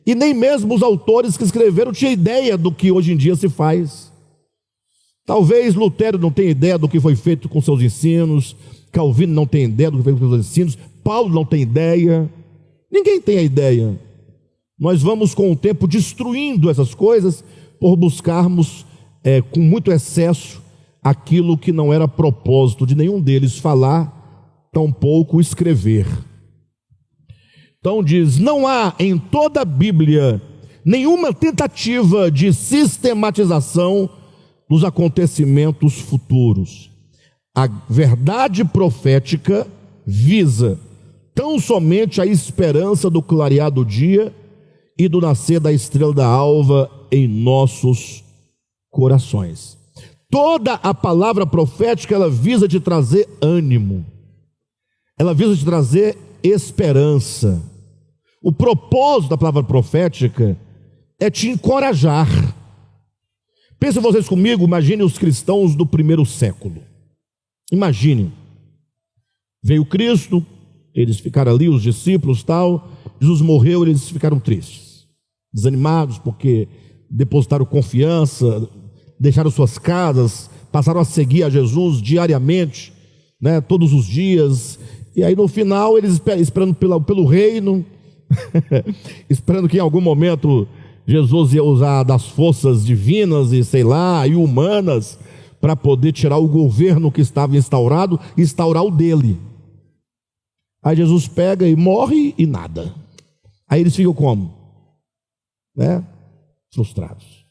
e nem mesmo os autores que escreveram tinham ideia do que hoje em dia se faz. Talvez Lutero não tenha ideia do que foi feito com seus ensinos, Calvino não tem ideia do que foi feito com seus ensinos, Paulo não tem ideia, ninguém tem a ideia. Nós vamos com o tempo destruindo essas coisas por buscarmos com muito excesso aquilo que não era propósito de nenhum deles falar, tampouco escrever. Então diz: não há em toda a Bíblia nenhuma tentativa de sistematização dos acontecimentos futuros. A verdade profética visa tão somente a esperança do clarear do dia e do nascer da estrela da alva em nossos corações. Toda a palavra profética, ela visa te trazer ânimo, ela visa te trazer esperança. O propósito da palavra profética é te encorajar. Pensem vocês comigo, imagine os cristãos do primeiro século. Imagine, veio Cristo, eles ficaram ali, os discípulos tal, Jesus morreu, eles ficaram tristes, desanimados, porque depositaram confiança, deixaram suas casas, passaram a seguir a Jesus diariamente, né, todos os dias, e aí no final eles esperando pelo reino, esperando que em algum momento Jesus ia usar das forças divinas e sei lá, e humanas, para poder tirar o governo que estava instaurado e instaurar o dele. Aí Jesus pega e morre e nada. Aí eles ficam como? Né? Frustrados.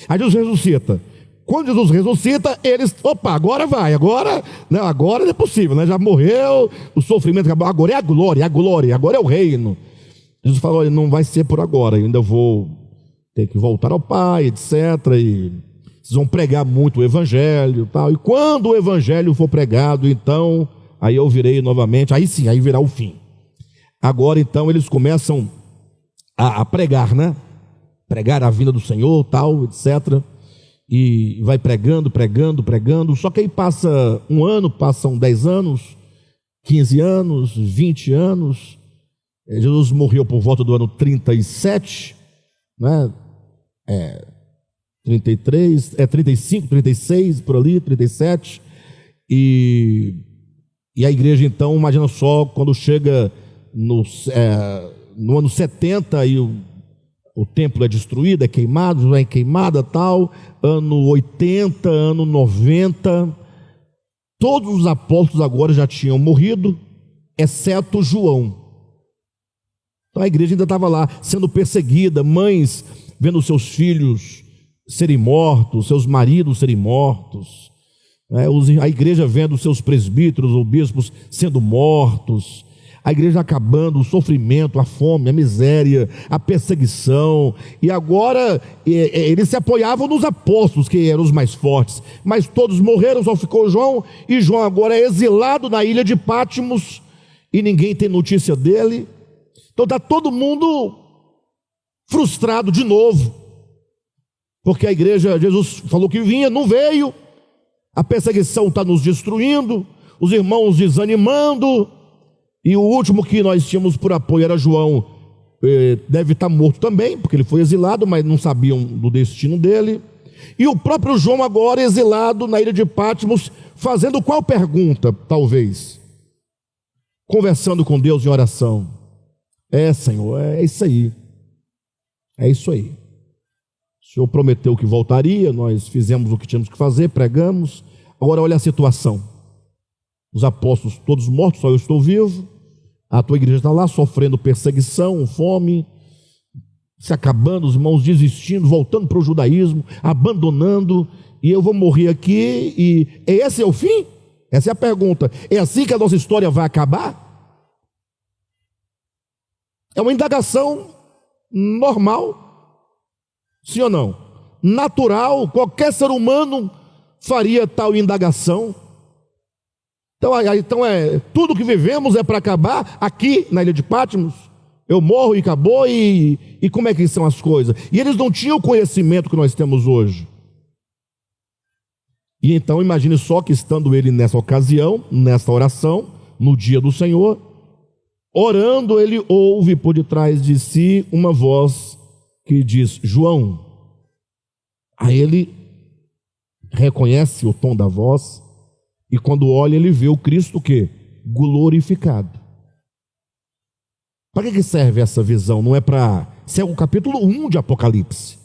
Aí Jesus ressuscita. Quando Jesus ressuscita, eles, opa, agora vai, agora não é possível, né? Já morreu, o sofrimento acabou, agora é a glória, agora é o reino. Jesus falou, olha, não vai ser por agora, eu ainda vou ter que voltar ao Pai, etc. E vocês vão pregar muito o Evangelho, tal. E quando o Evangelho for pregado, então, aí eu virei novamente, aí sim, aí virá o fim. Agora então eles começam a pregar, né? Pregar a vinda do Senhor, tal, etc. E vai pregando, só que aí passa um ano, passam 10 anos, 15 anos, 20 anos, Jesus morreu por volta do ano 37, né? 35, 36, por ali, 37, e a igreja então, imagina só, quando chega no ano 70 e o templo é destruído, é queimado, é queimada tal, ano 80, ano 90, todos os apóstolos agora já tinham morrido, exceto João. Então a igreja ainda estava lá, sendo perseguida, mães vendo seus filhos serem mortos, seus maridos serem mortos, a igreja vendo seus presbíteros ou bispos sendo mortos, a igreja acabando, o sofrimento, a fome, a miséria, a perseguição, e agora eles se apoiavam nos apóstolos, que eram os mais fortes, mas todos morreram, só ficou João, e João agora é exilado na ilha de Patmos, e ninguém tem notícia dele. Então está todo mundo frustrado de novo, porque a igreja, Jesus falou que vinha, não veio, a perseguição está nos destruindo, os irmãos desanimando, e o último que nós tínhamos por apoio era João, deve estar morto também, porque ele foi exilado, mas não sabiam do destino dele, e o próprio João agora exilado na ilha de Patmos, fazendo qual pergunta, talvez? Conversando com Deus em oração. Senhor, é isso aí, o Senhor prometeu que voltaria, nós fizemos o que tínhamos que fazer, pregamos, agora olha a situação, os apóstolos todos mortos, só eu estou vivo, a tua igreja está lá sofrendo perseguição, fome, se acabando, os irmãos desistindo, voltando para o judaísmo, abandonando, e eu vou morrer aqui, e esse é o fim? Essa é a pergunta, é assim que a nossa história vai acabar? É uma indagação normal, sim ou não? Natural, qualquer ser humano faria tal indagação. Então tudo que vivemos é para acabar aqui na ilha de Patmos. Eu morro e acabou, e como é que são as coisas? E eles não tinham o conhecimento que nós temos hoje. E então imagine só que estando ele nessa ocasião, nessa oração, no dia do Senhor, orando, ele ouve por detrás de si uma voz que diz, João. Aí ele reconhece o tom da voz, e quando olha ele vê o Cristo o quê? Glorificado. Para que serve essa visão? Não é para... Isso é o capítulo 1 de Apocalipse.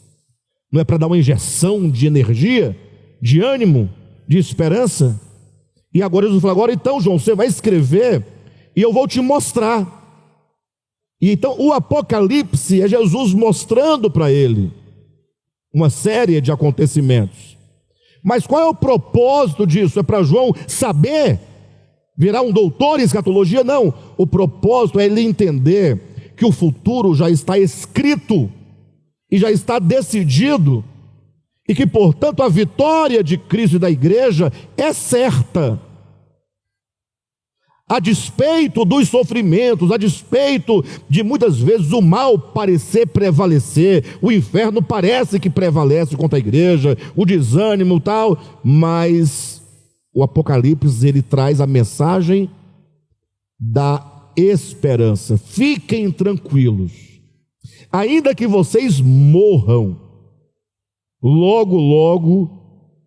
Não é para dar uma injeção de energia, de ânimo, de esperança? E agora Jesus fala, agora então João, você vai escrever e eu vou te mostrar. E então o Apocalipse é Jesus mostrando para ele uma série de acontecimentos. Mas qual é o propósito disso? É para João saber, virar um doutor em escatologia? Não, o propósito é ele entender que o futuro já está escrito e já está decidido, e que, portanto, a vitória de Cristo e da igreja é certa. A despeito dos sofrimentos, a despeito de muitas vezes o mal parecer prevalecer, o inferno parece que prevalece contra a igreja, o desânimo e tal, mas o Apocalipse ele traz a mensagem da esperança. Fiquem tranquilos, ainda que vocês morram, logo, logo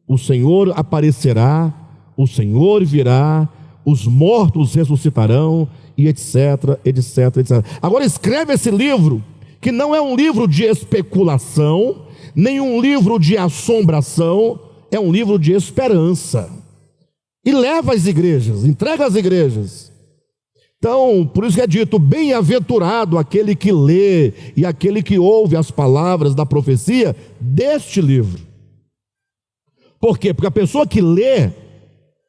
o Senhor aparecerá, o Senhor virá, os mortos ressuscitarão, e etc, etc, etc. Agora escreve esse livro, que não é um livro de especulação, nem um livro de assombração, é um livro de esperança. E leva às igrejas, entrega às igrejas. Então, por isso que é dito, bem-aventurado aquele que lê e aquele que ouve as palavras da profecia deste livro. Por quê? Porque a pessoa que lê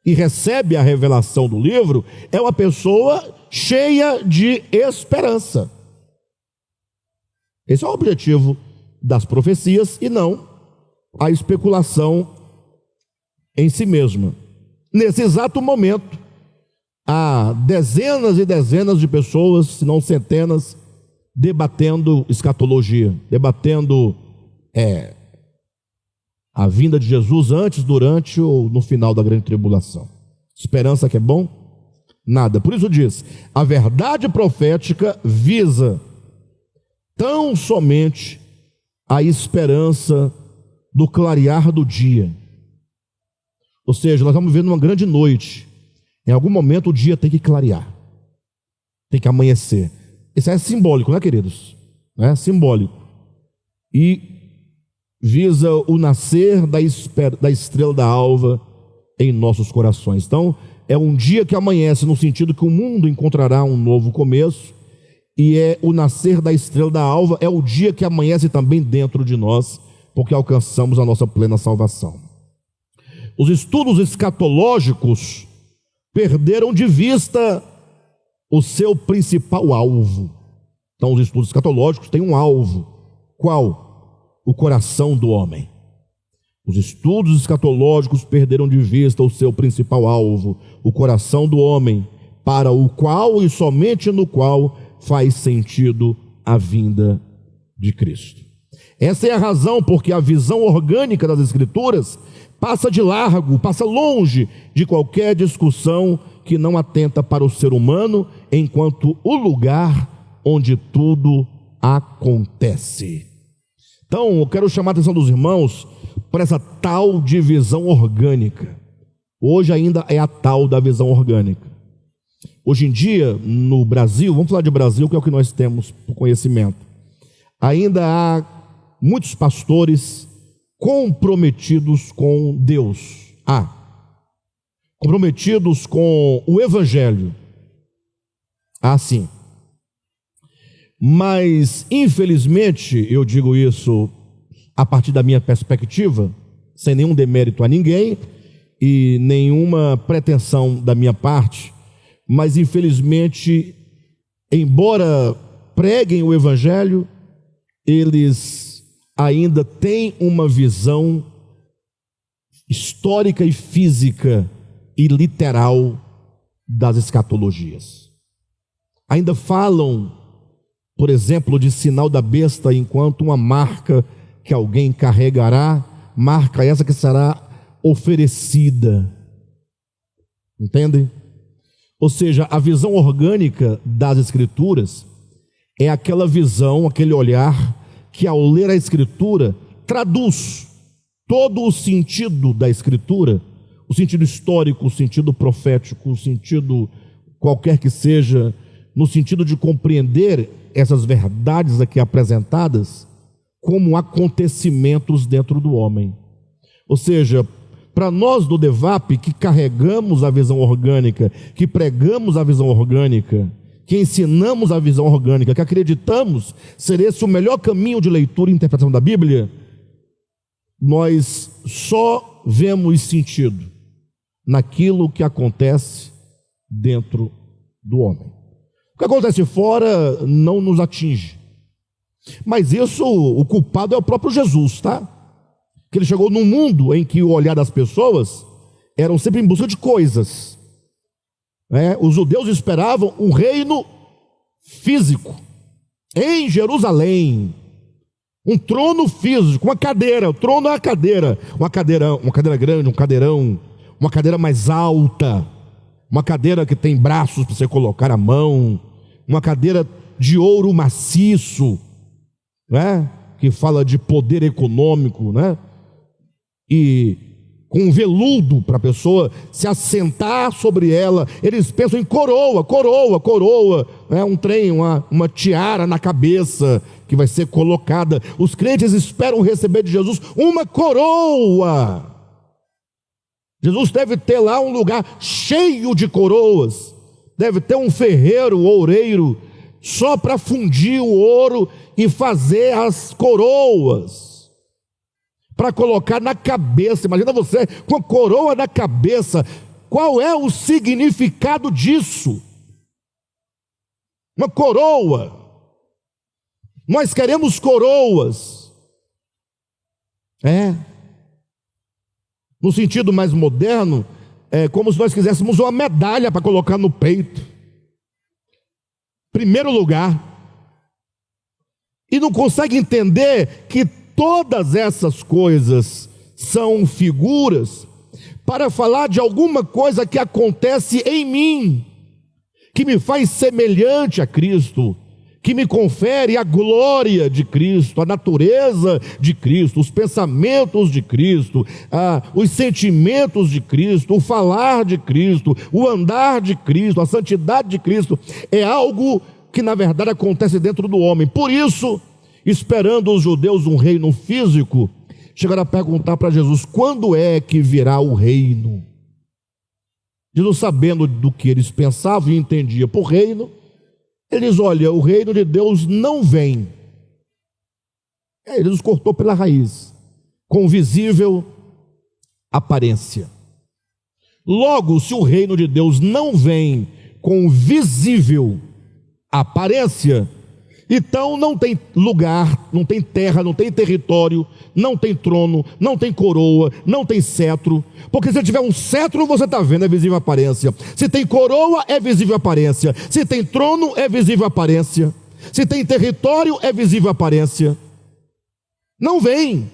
e recebe a revelação do livro é uma pessoa cheia de esperança. Esse é o objetivo das profecias e não a especulação em si mesma. Nesse exato momento, há dezenas e dezenas de pessoas, se não centenas, debatendo escatologia, debatendo a vinda de Jesus antes, durante ou no final da grande tribulação. Esperança que é bom? Nada. Por isso diz, a verdade profética visa tão somente a esperança do clarear do dia. Ou seja, nós estamos vivendo uma grande noite. Em algum momento o dia tem que clarear, tem que amanhecer. Isso é simbólico, né, queridos? É simbólico. E visa o nascer da estrela da alva em nossos corações. Então, é um dia que amanhece no sentido que o mundo encontrará um novo começo, e é o nascer da estrela da alva, é o dia que amanhece também dentro de nós, porque alcançamos a nossa plena salvação. Os estudos escatológicos perderam de vista o seu principal alvo. Então, os estudos escatológicos têm um alvo. Qual? O coração do homem. Os estudos escatológicos perderam de vista o seu principal alvo, o coração do homem, para o qual e somente no qual faz sentido a vinda de Cristo. Essa é a razão porque a visão orgânica das Escrituras passa de largo, passa longe de qualquer discussão que não atenta para o ser humano enquanto o lugar onde tudo acontece. Então, eu quero chamar a atenção dos irmãos para essa tal de visão orgânica. Hoje ainda é a tal da visão orgânica. Hoje em dia, no Brasil, vamos falar de Brasil, que é o que nós temos por conhecimento, ainda há muitos pastores comprometidos com Deus. Comprometidos com o Evangelho. Sim. Mas, infelizmente, eu digo isso a partir da minha perspectiva, sem nenhum demérito a ninguém e nenhuma pretensão da minha parte, mas, infelizmente, embora preguem o Evangelho, eles ainda têm uma visão histórica e física e literal das escatologias. Ainda falam, por exemplo, de sinal da besta enquanto uma marca que alguém carregará, marca essa que será oferecida. Entendem? Ou seja, a visão orgânica das Escrituras é aquela visão, aquele olhar que ao ler a Escritura traduz todo o sentido da Escritura, o sentido histórico, o sentido profético, o sentido qualquer que seja, no sentido de compreender essas verdades aqui apresentadas como acontecimentos dentro do homem. Ou seja, para nós do DEVAP, que carregamos a visão orgânica, que pregamos a visão orgânica, que ensinamos a visão orgânica, que acreditamos ser esse o melhor caminho de leitura e interpretação da Bíblia, nós só vemos sentido naquilo que acontece dentro do homem. O que acontece fora não nos atinge. Mas isso, o culpado é o próprio Jesus, tá? que ele chegou num mundo em que o olhar das pessoas eram sempre em busca de coisas. Os judeus esperavam um reino físico em Jerusalém, um trono físico, uma cadeira. O trono é uma cadeira grande, um cadeirão, uma cadeira mais alta, uma cadeira que tem braços para você colocar a mão, uma cadeira de ouro maciço, que fala de poder econômico, e com um veludo para a pessoa se assentar sobre ela. Eles pensam em coroa, um trem, uma tiara na cabeça que vai ser colocada. Os crentes esperam receber de Jesus uma coroa. Jesus deve ter lá um lugar cheio de coroas, deve ter um ferreiro, oureiro, só para fundir o ouro e fazer as coroas, para colocar na cabeça. Imagina você com a coroa na cabeça. Qual é o significado disso? Uma coroa. Nós queremos coroas. No sentido mais moderno, é como se nós quiséssemos uma medalha para colocar no peito. Primeiro lugar. E não consegue entender que todas essas coisas são figuras para falar de alguma coisa que acontece em mim, que me faz semelhante a Cristo, que me confere a glória de Cristo, a natureza de Cristo, os pensamentos de Cristo, os sentimentos de Cristo, o falar de Cristo, o andar de Cristo, a santidade de Cristo. É algo que na verdade acontece dentro do homem. Por isso, esperando os judeus um reino físico, chegaram a perguntar para Jesus: quando é que virá o reino? Jesus, sabendo do que eles pensavam e entendia por reino, eles: olha, o reino de Deus não vem. Ele nos cortou pela raiz, com visível aparência. Logo, se o reino de Deus não vem com visível aparência, então não tem lugar, não tem terra, não tem território, não tem trono, não tem coroa, não tem cetro. Porque se tiver um cetro, você está vendo, é visível aparência. Se tem coroa, é visível aparência. Se tem trono, é visível aparência. Se tem território, é visível aparência. Não vem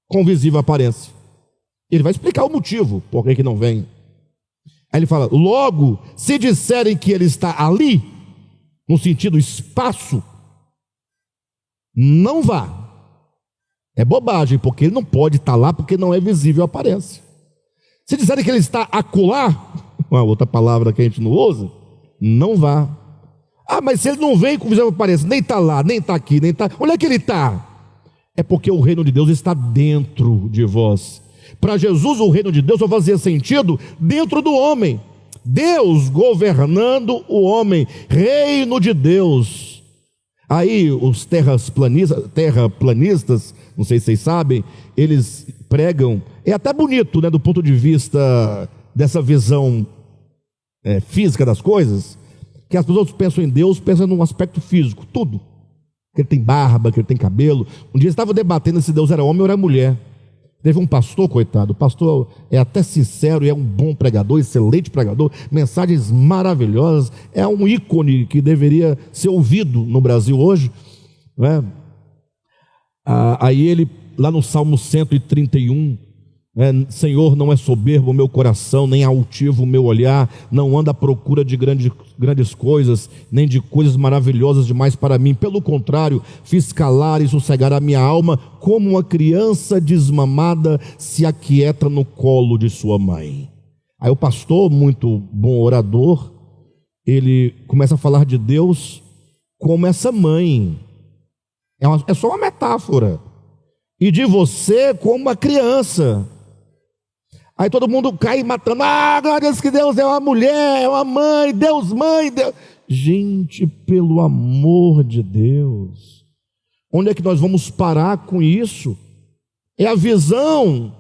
com visível aparência. Ele vai explicar o motivo por que não vem. Aí ele fala: logo, se disserem que ele está ali, no sentido espaço, não vá. É bobagem, porque ele não pode estar lá, porque não é visível a aparência. Se disserem que ele está acolá, uma outra palavra que a gente não usa, não vá. Mas se ele não vem com visível aparência, nem está lá, nem está aqui, nem está... Onde é que ele está? É porque o reino de Deus está dentro de vós. Para Jesus, o reino de Deus só fazia sentido dentro do homem. Deus governando o homem, reino de Deus. Aí os terraplanistas, não sei se vocês sabem, eles pregam, é até bonito, do ponto de vista dessa visão física das coisas, que as pessoas pensam em Deus, pensam num aspecto físico, tudo, que ele tem barba, que ele tem cabelo. Um dia eles estavam debatendo se Deus era homem ou era mulher. Teve um pastor, coitado, o pastor é até sincero e é um bom pregador, excelente pregador, mensagens maravilhosas, é um ícone que deveria ser ouvido no Brasil hoje, aí ele, lá no Salmo 131, Senhor, não é soberbo o meu coração, nem altivo o meu olhar, não anda à procura de grandes coisas, nem de coisas maravilhosas demais para mim. Pelo contrário, fiz calar e sossegar a minha alma, como uma criança desmamada se aquieta no colo de sua mãe. Aí o pastor, muito bom orador, ele começa a falar de Deus como essa mãe. É só uma metáfora. E de você como uma criança. Aí todo mundo cai matando: glória que Deus é uma mulher, é uma mãe, Deus mãe, Deus... Gente, pelo amor de Deus, onde é que nós vamos parar com isso? É a visão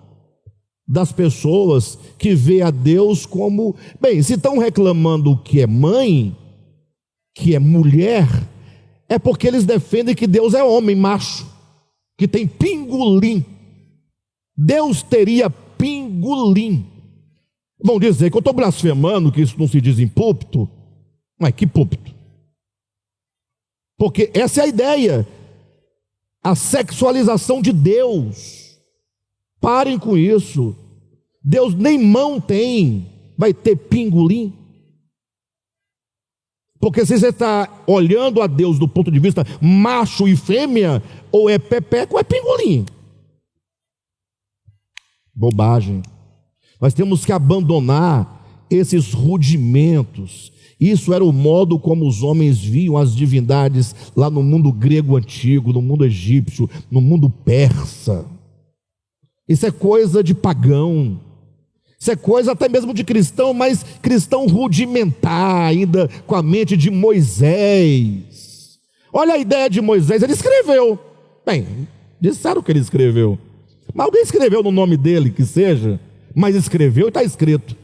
das pessoas que vê a Deus como... Bem, se estão reclamando que é mãe, que é mulher, é porque eles defendem que Deus é homem, macho, que tem pingolim. Deus teria pingolim. Vão dizer que eu estou blasfemando, que isso não se diz em púlpito. Mas que púlpito? Porque essa é a ideia, a sexualização de Deus. Parem com isso. Deus nem mão tem, vai ter pingolim. Porque se você está olhando a Deus do ponto de vista macho e fêmea, ou é pepeco ou é pingolim. Bobagem. Nós temos que abandonar esses rudimentos. Isso era o modo como os homens viam as divindades lá no mundo grego antigo, no mundo egípcio, no mundo persa. Isso é coisa de pagão. Isso é coisa até mesmo de cristão, mas cristão rudimentar, ainda com a mente de Moisés. Olha a ideia de Moisés, ele escreveu. Bem, disseram que ele escreveu. Mas alguém escreveu no nome dele, que seja, mas escreveu e está escrito.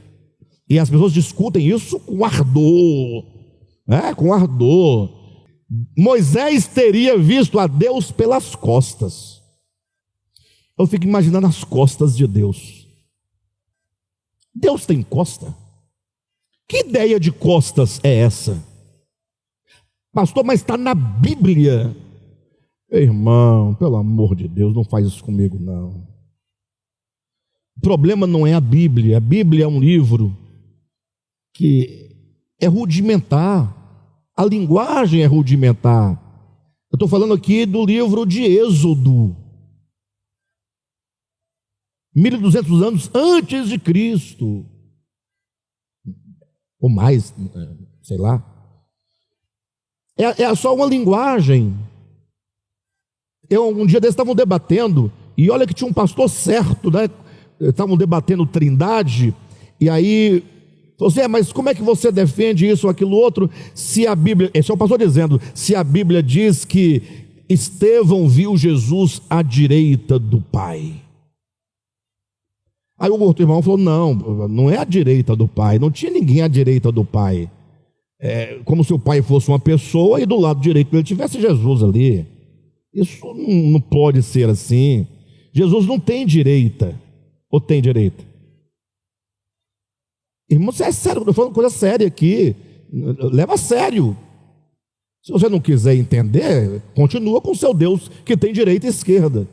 E as pessoas discutem isso com ardor, com ardor. Moisés teria visto a Deus pelas costas. Eu fico imaginando as costas de Deus. Deus tem costa? Que ideia de costas é essa? Pastor, mas está na Bíblia. Irmão, pelo amor de Deus, não faz isso comigo não. O problema não é a Bíblia é um livro que é rudimentar, a linguagem é rudimentar. Eu estou falando aqui do livro de Êxodo, 1200 anos antes de Cristo, ou mais, sei lá. É só uma linguagem. Um dia desses estavam debatendo, e olha que tinha um pastor certo, né? Estavam debatendo trindade, e aí, você, mas como é que você defende isso ou aquilo outro, se a Bíblia, esse é o pastor dizendo, se a Bíblia diz que Estevão viu Jesus à direita do Pai. Aí o outro irmão falou, não é à direita do Pai, não tinha ninguém à direita do Pai. É como se o Pai fosse uma pessoa e do lado direito dele tivesse Jesus ali. Isso não pode ser assim. Jesus não tem direita. Ou tem direita? Irmão, isso é sério, eu estou falando coisa séria aqui. Leva a sério. Se você não quiser entender, continua com o seu Deus que tem direita e esquerda.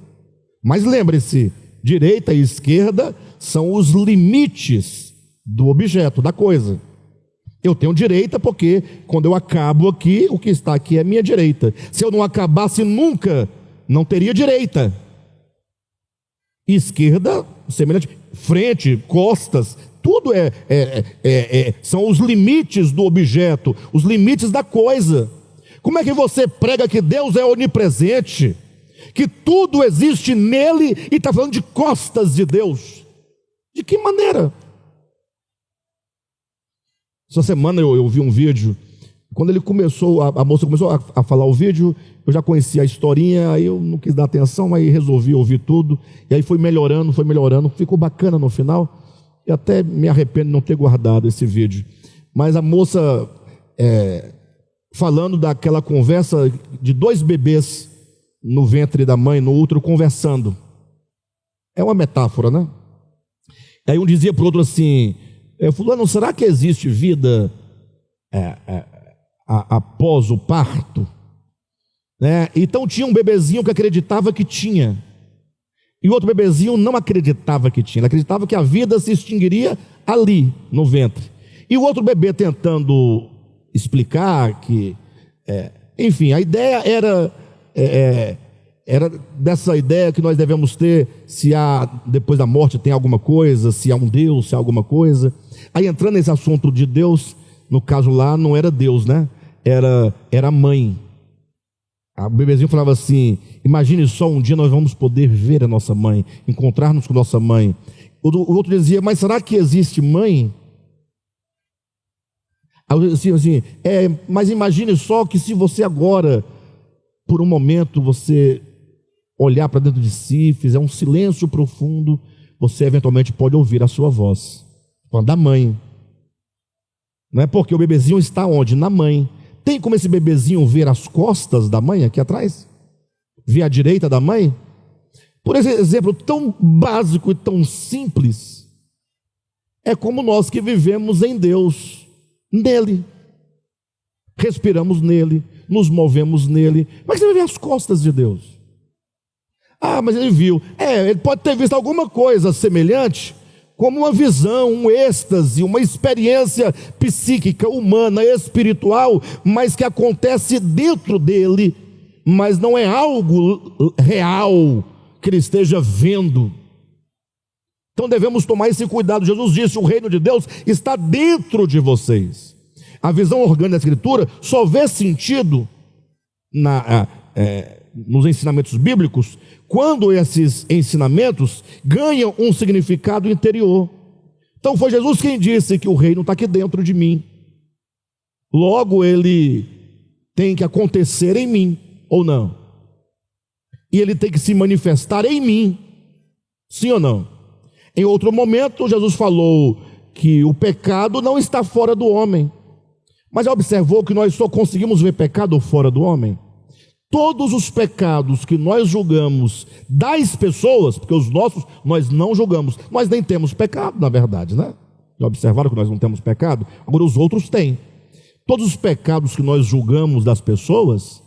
Mas lembre-se, direita e esquerda são os limites do objeto, da coisa. Eu tenho direita porque quando eu acabo aqui, o que está aqui é minha direita. Se eu não acabasse nunca, não teria direita. Esquerda, semelhante, frente, costas, tudo são os limites do objeto, os limites da coisa. Como é que você prega que Deus é onipresente, que tudo existe nele e está falando de costas de Deus? De que maneira? Essa semana eu vi um vídeo. Quando ele começou, a moça começou a falar o vídeo, eu já conhecia a historinha, aí eu não quis dar atenção, aí resolvi ouvir tudo, e aí foi melhorando, ficou bacana no final, e até me arrependo de não ter guardado esse vídeo. Mas a moça falando daquela conversa de 2 bebês no ventre da mãe, no útero, conversando. É uma metáfora, né? Aí um dizia para o outro assim, fulano, será que existe vida após o parto? Então tinha um bebezinho que acreditava que tinha, e o outro bebezinho não acreditava que tinha. Ele acreditava que a vida se extinguiria ali, no ventre. E o outro bebê tentando explicar que, enfim, a ideia era dessa ideia que nós devemos ter, se há, depois da morte tem alguma coisa, se há um Deus, se há alguma coisa. Aí entrando nesse assunto de Deus, no caso lá não era Deus, né? Era a mãe. O bebezinho falava assim, imagine só, um dia nós vamos poder ver a nossa mãe, encontrar-nos com nossa mãe. O outro dizia, mas será que existe mãe? Aí eu dizia assim, mas imagine só que se você agora, por um momento, você olhar para dentro de si, fizer um silêncio profundo, você eventualmente pode ouvir a sua voz. Falando da mãe. Não é porque o bebezinho está onde? Na mãe. Tem como esse bebezinho ver as costas da mãe aqui atrás? Ver a direita da mãe? Por esse exemplo tão básico e tão simples, é como nós que vivemos em Deus, nele, respiramos nele, nos movemos nele. Mas você vai ver as costas de Deus. Ah, mas ele viu. Ele pode ter visto alguma coisa semelhante, como uma visão, um êxtase, uma experiência psíquica, humana, espiritual, mas que acontece dentro dele, mas não é algo real que ele esteja vendo. Então devemos tomar esse cuidado. Jesus disse: o reino de Deus está dentro de vocês. A visão orgânica da Escritura só vê sentido nos ensinamentos bíblicos quando esses ensinamentos ganham um significado interior. Então foi Jesus quem disse que o reino está aqui dentro de mim. Logo ele tem que acontecer em mim, ou não? E ele tem que se manifestar em mim, sim ou não? Em outro momento Jesus falou que o pecado não está fora do homem. Mas já observou que nós só conseguimos ver pecado fora do homem? Todos os pecados que nós julgamos das pessoas, porque os nossos nós não julgamos, nós nem temos pecado, na verdade, né? Já observaram que nós não temos pecado? Agora os outros têm. Todos os pecados que nós julgamos das pessoas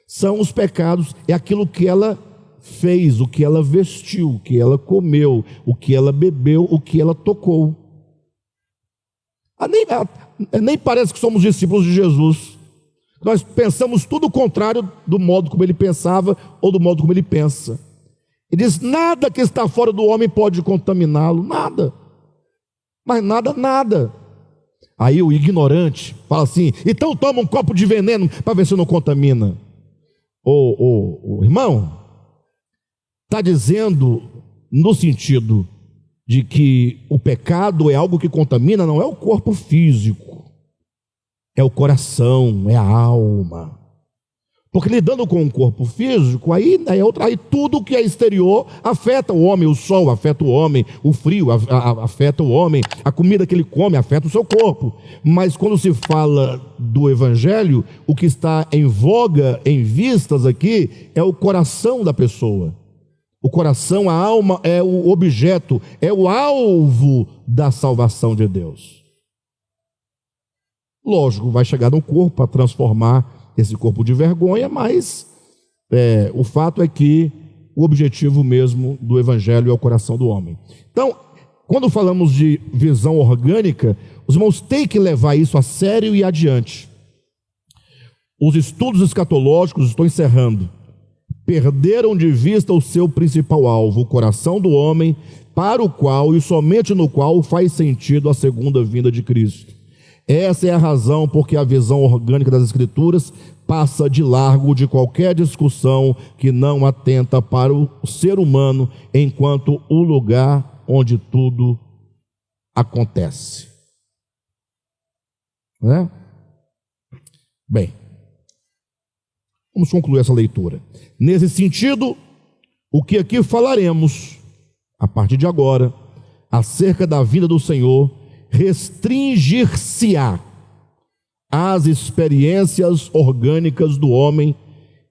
são os pecados, é aquilo que ela fez, o que ela vestiu, o que ela comeu, o que ela bebeu, o que ela tocou. Nem parece que somos discípulos de Jesus. Nós pensamos tudo o contrário do modo como ele pensava ou do modo como ele pensa. Ele diz: nada que está fora do homem pode contaminá-lo, nada. Mas nada. Aí o ignorante fala assim: então toma um copo de veneno para ver se não contamina. O irmão está dizendo no sentido de que o pecado é algo que contamina, não é o corpo físico, é o coração, é a alma. Porque lidando com o corpo físico, aí tudo que é exterior afeta o homem. O sol afeta o homem, o frio afeta o homem, a comida que ele come afeta o seu corpo. Mas quando se fala do evangelho, o que está em voga, em vistas aqui, é o coração da pessoa. O coração, a alma é o objeto, é o alvo da salvação de Deus. Lógico, vai chegar no corpo para transformar esse corpo de vergonha, mas o fato é que o objetivo mesmo do evangelho é o coração do homem. Então, quando falamos de visão orgânica, os irmãos têm que levar isso a sério e adiante. Os estudos escatológicos, estou encerrando, perderam de vista o seu principal alvo, o coração do homem, para o qual e somente no qual faz sentido a segunda vinda de Cristo. Essa é a razão porque a visão orgânica das Escrituras passa de largo de qualquer discussão que não atenta para o ser humano enquanto o lugar onde tudo acontece. Né? Bem, vamos concluir essa leitura. Nesse sentido, o que aqui falaremos, a partir de agora, acerca da vinda do Senhor, restringir-se-á às experiências orgânicas do homem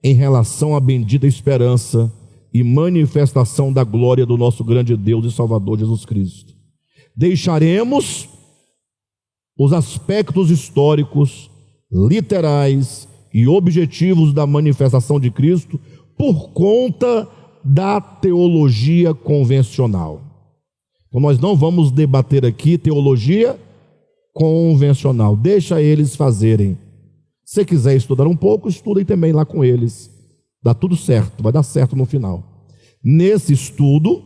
em relação à bendita esperança e manifestação da glória do nosso grande Deus e Salvador Jesus Cristo. Deixaremos os aspectos históricos, literais e objetivos da manifestação de Cristo por conta da teologia convencional. Então nós não vamos debater aqui teologia convencional, deixa eles fazerem. Se você quiser estudar um pouco, estudem também lá com eles, dá tudo certo, vai dar certo no final. Nesse estudo,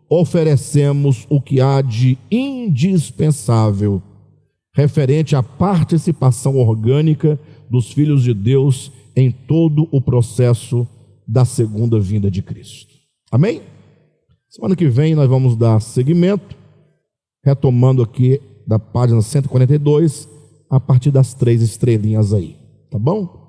oferecemos o que há de indispensável referente à participação orgânica dos filhos de Deus em todo o processo da segunda vinda de Cristo. Amém? Semana que vem nós vamos dar seguimento, retomando aqui da página 142, a partir das 3 estrelinhas aí, tá bom?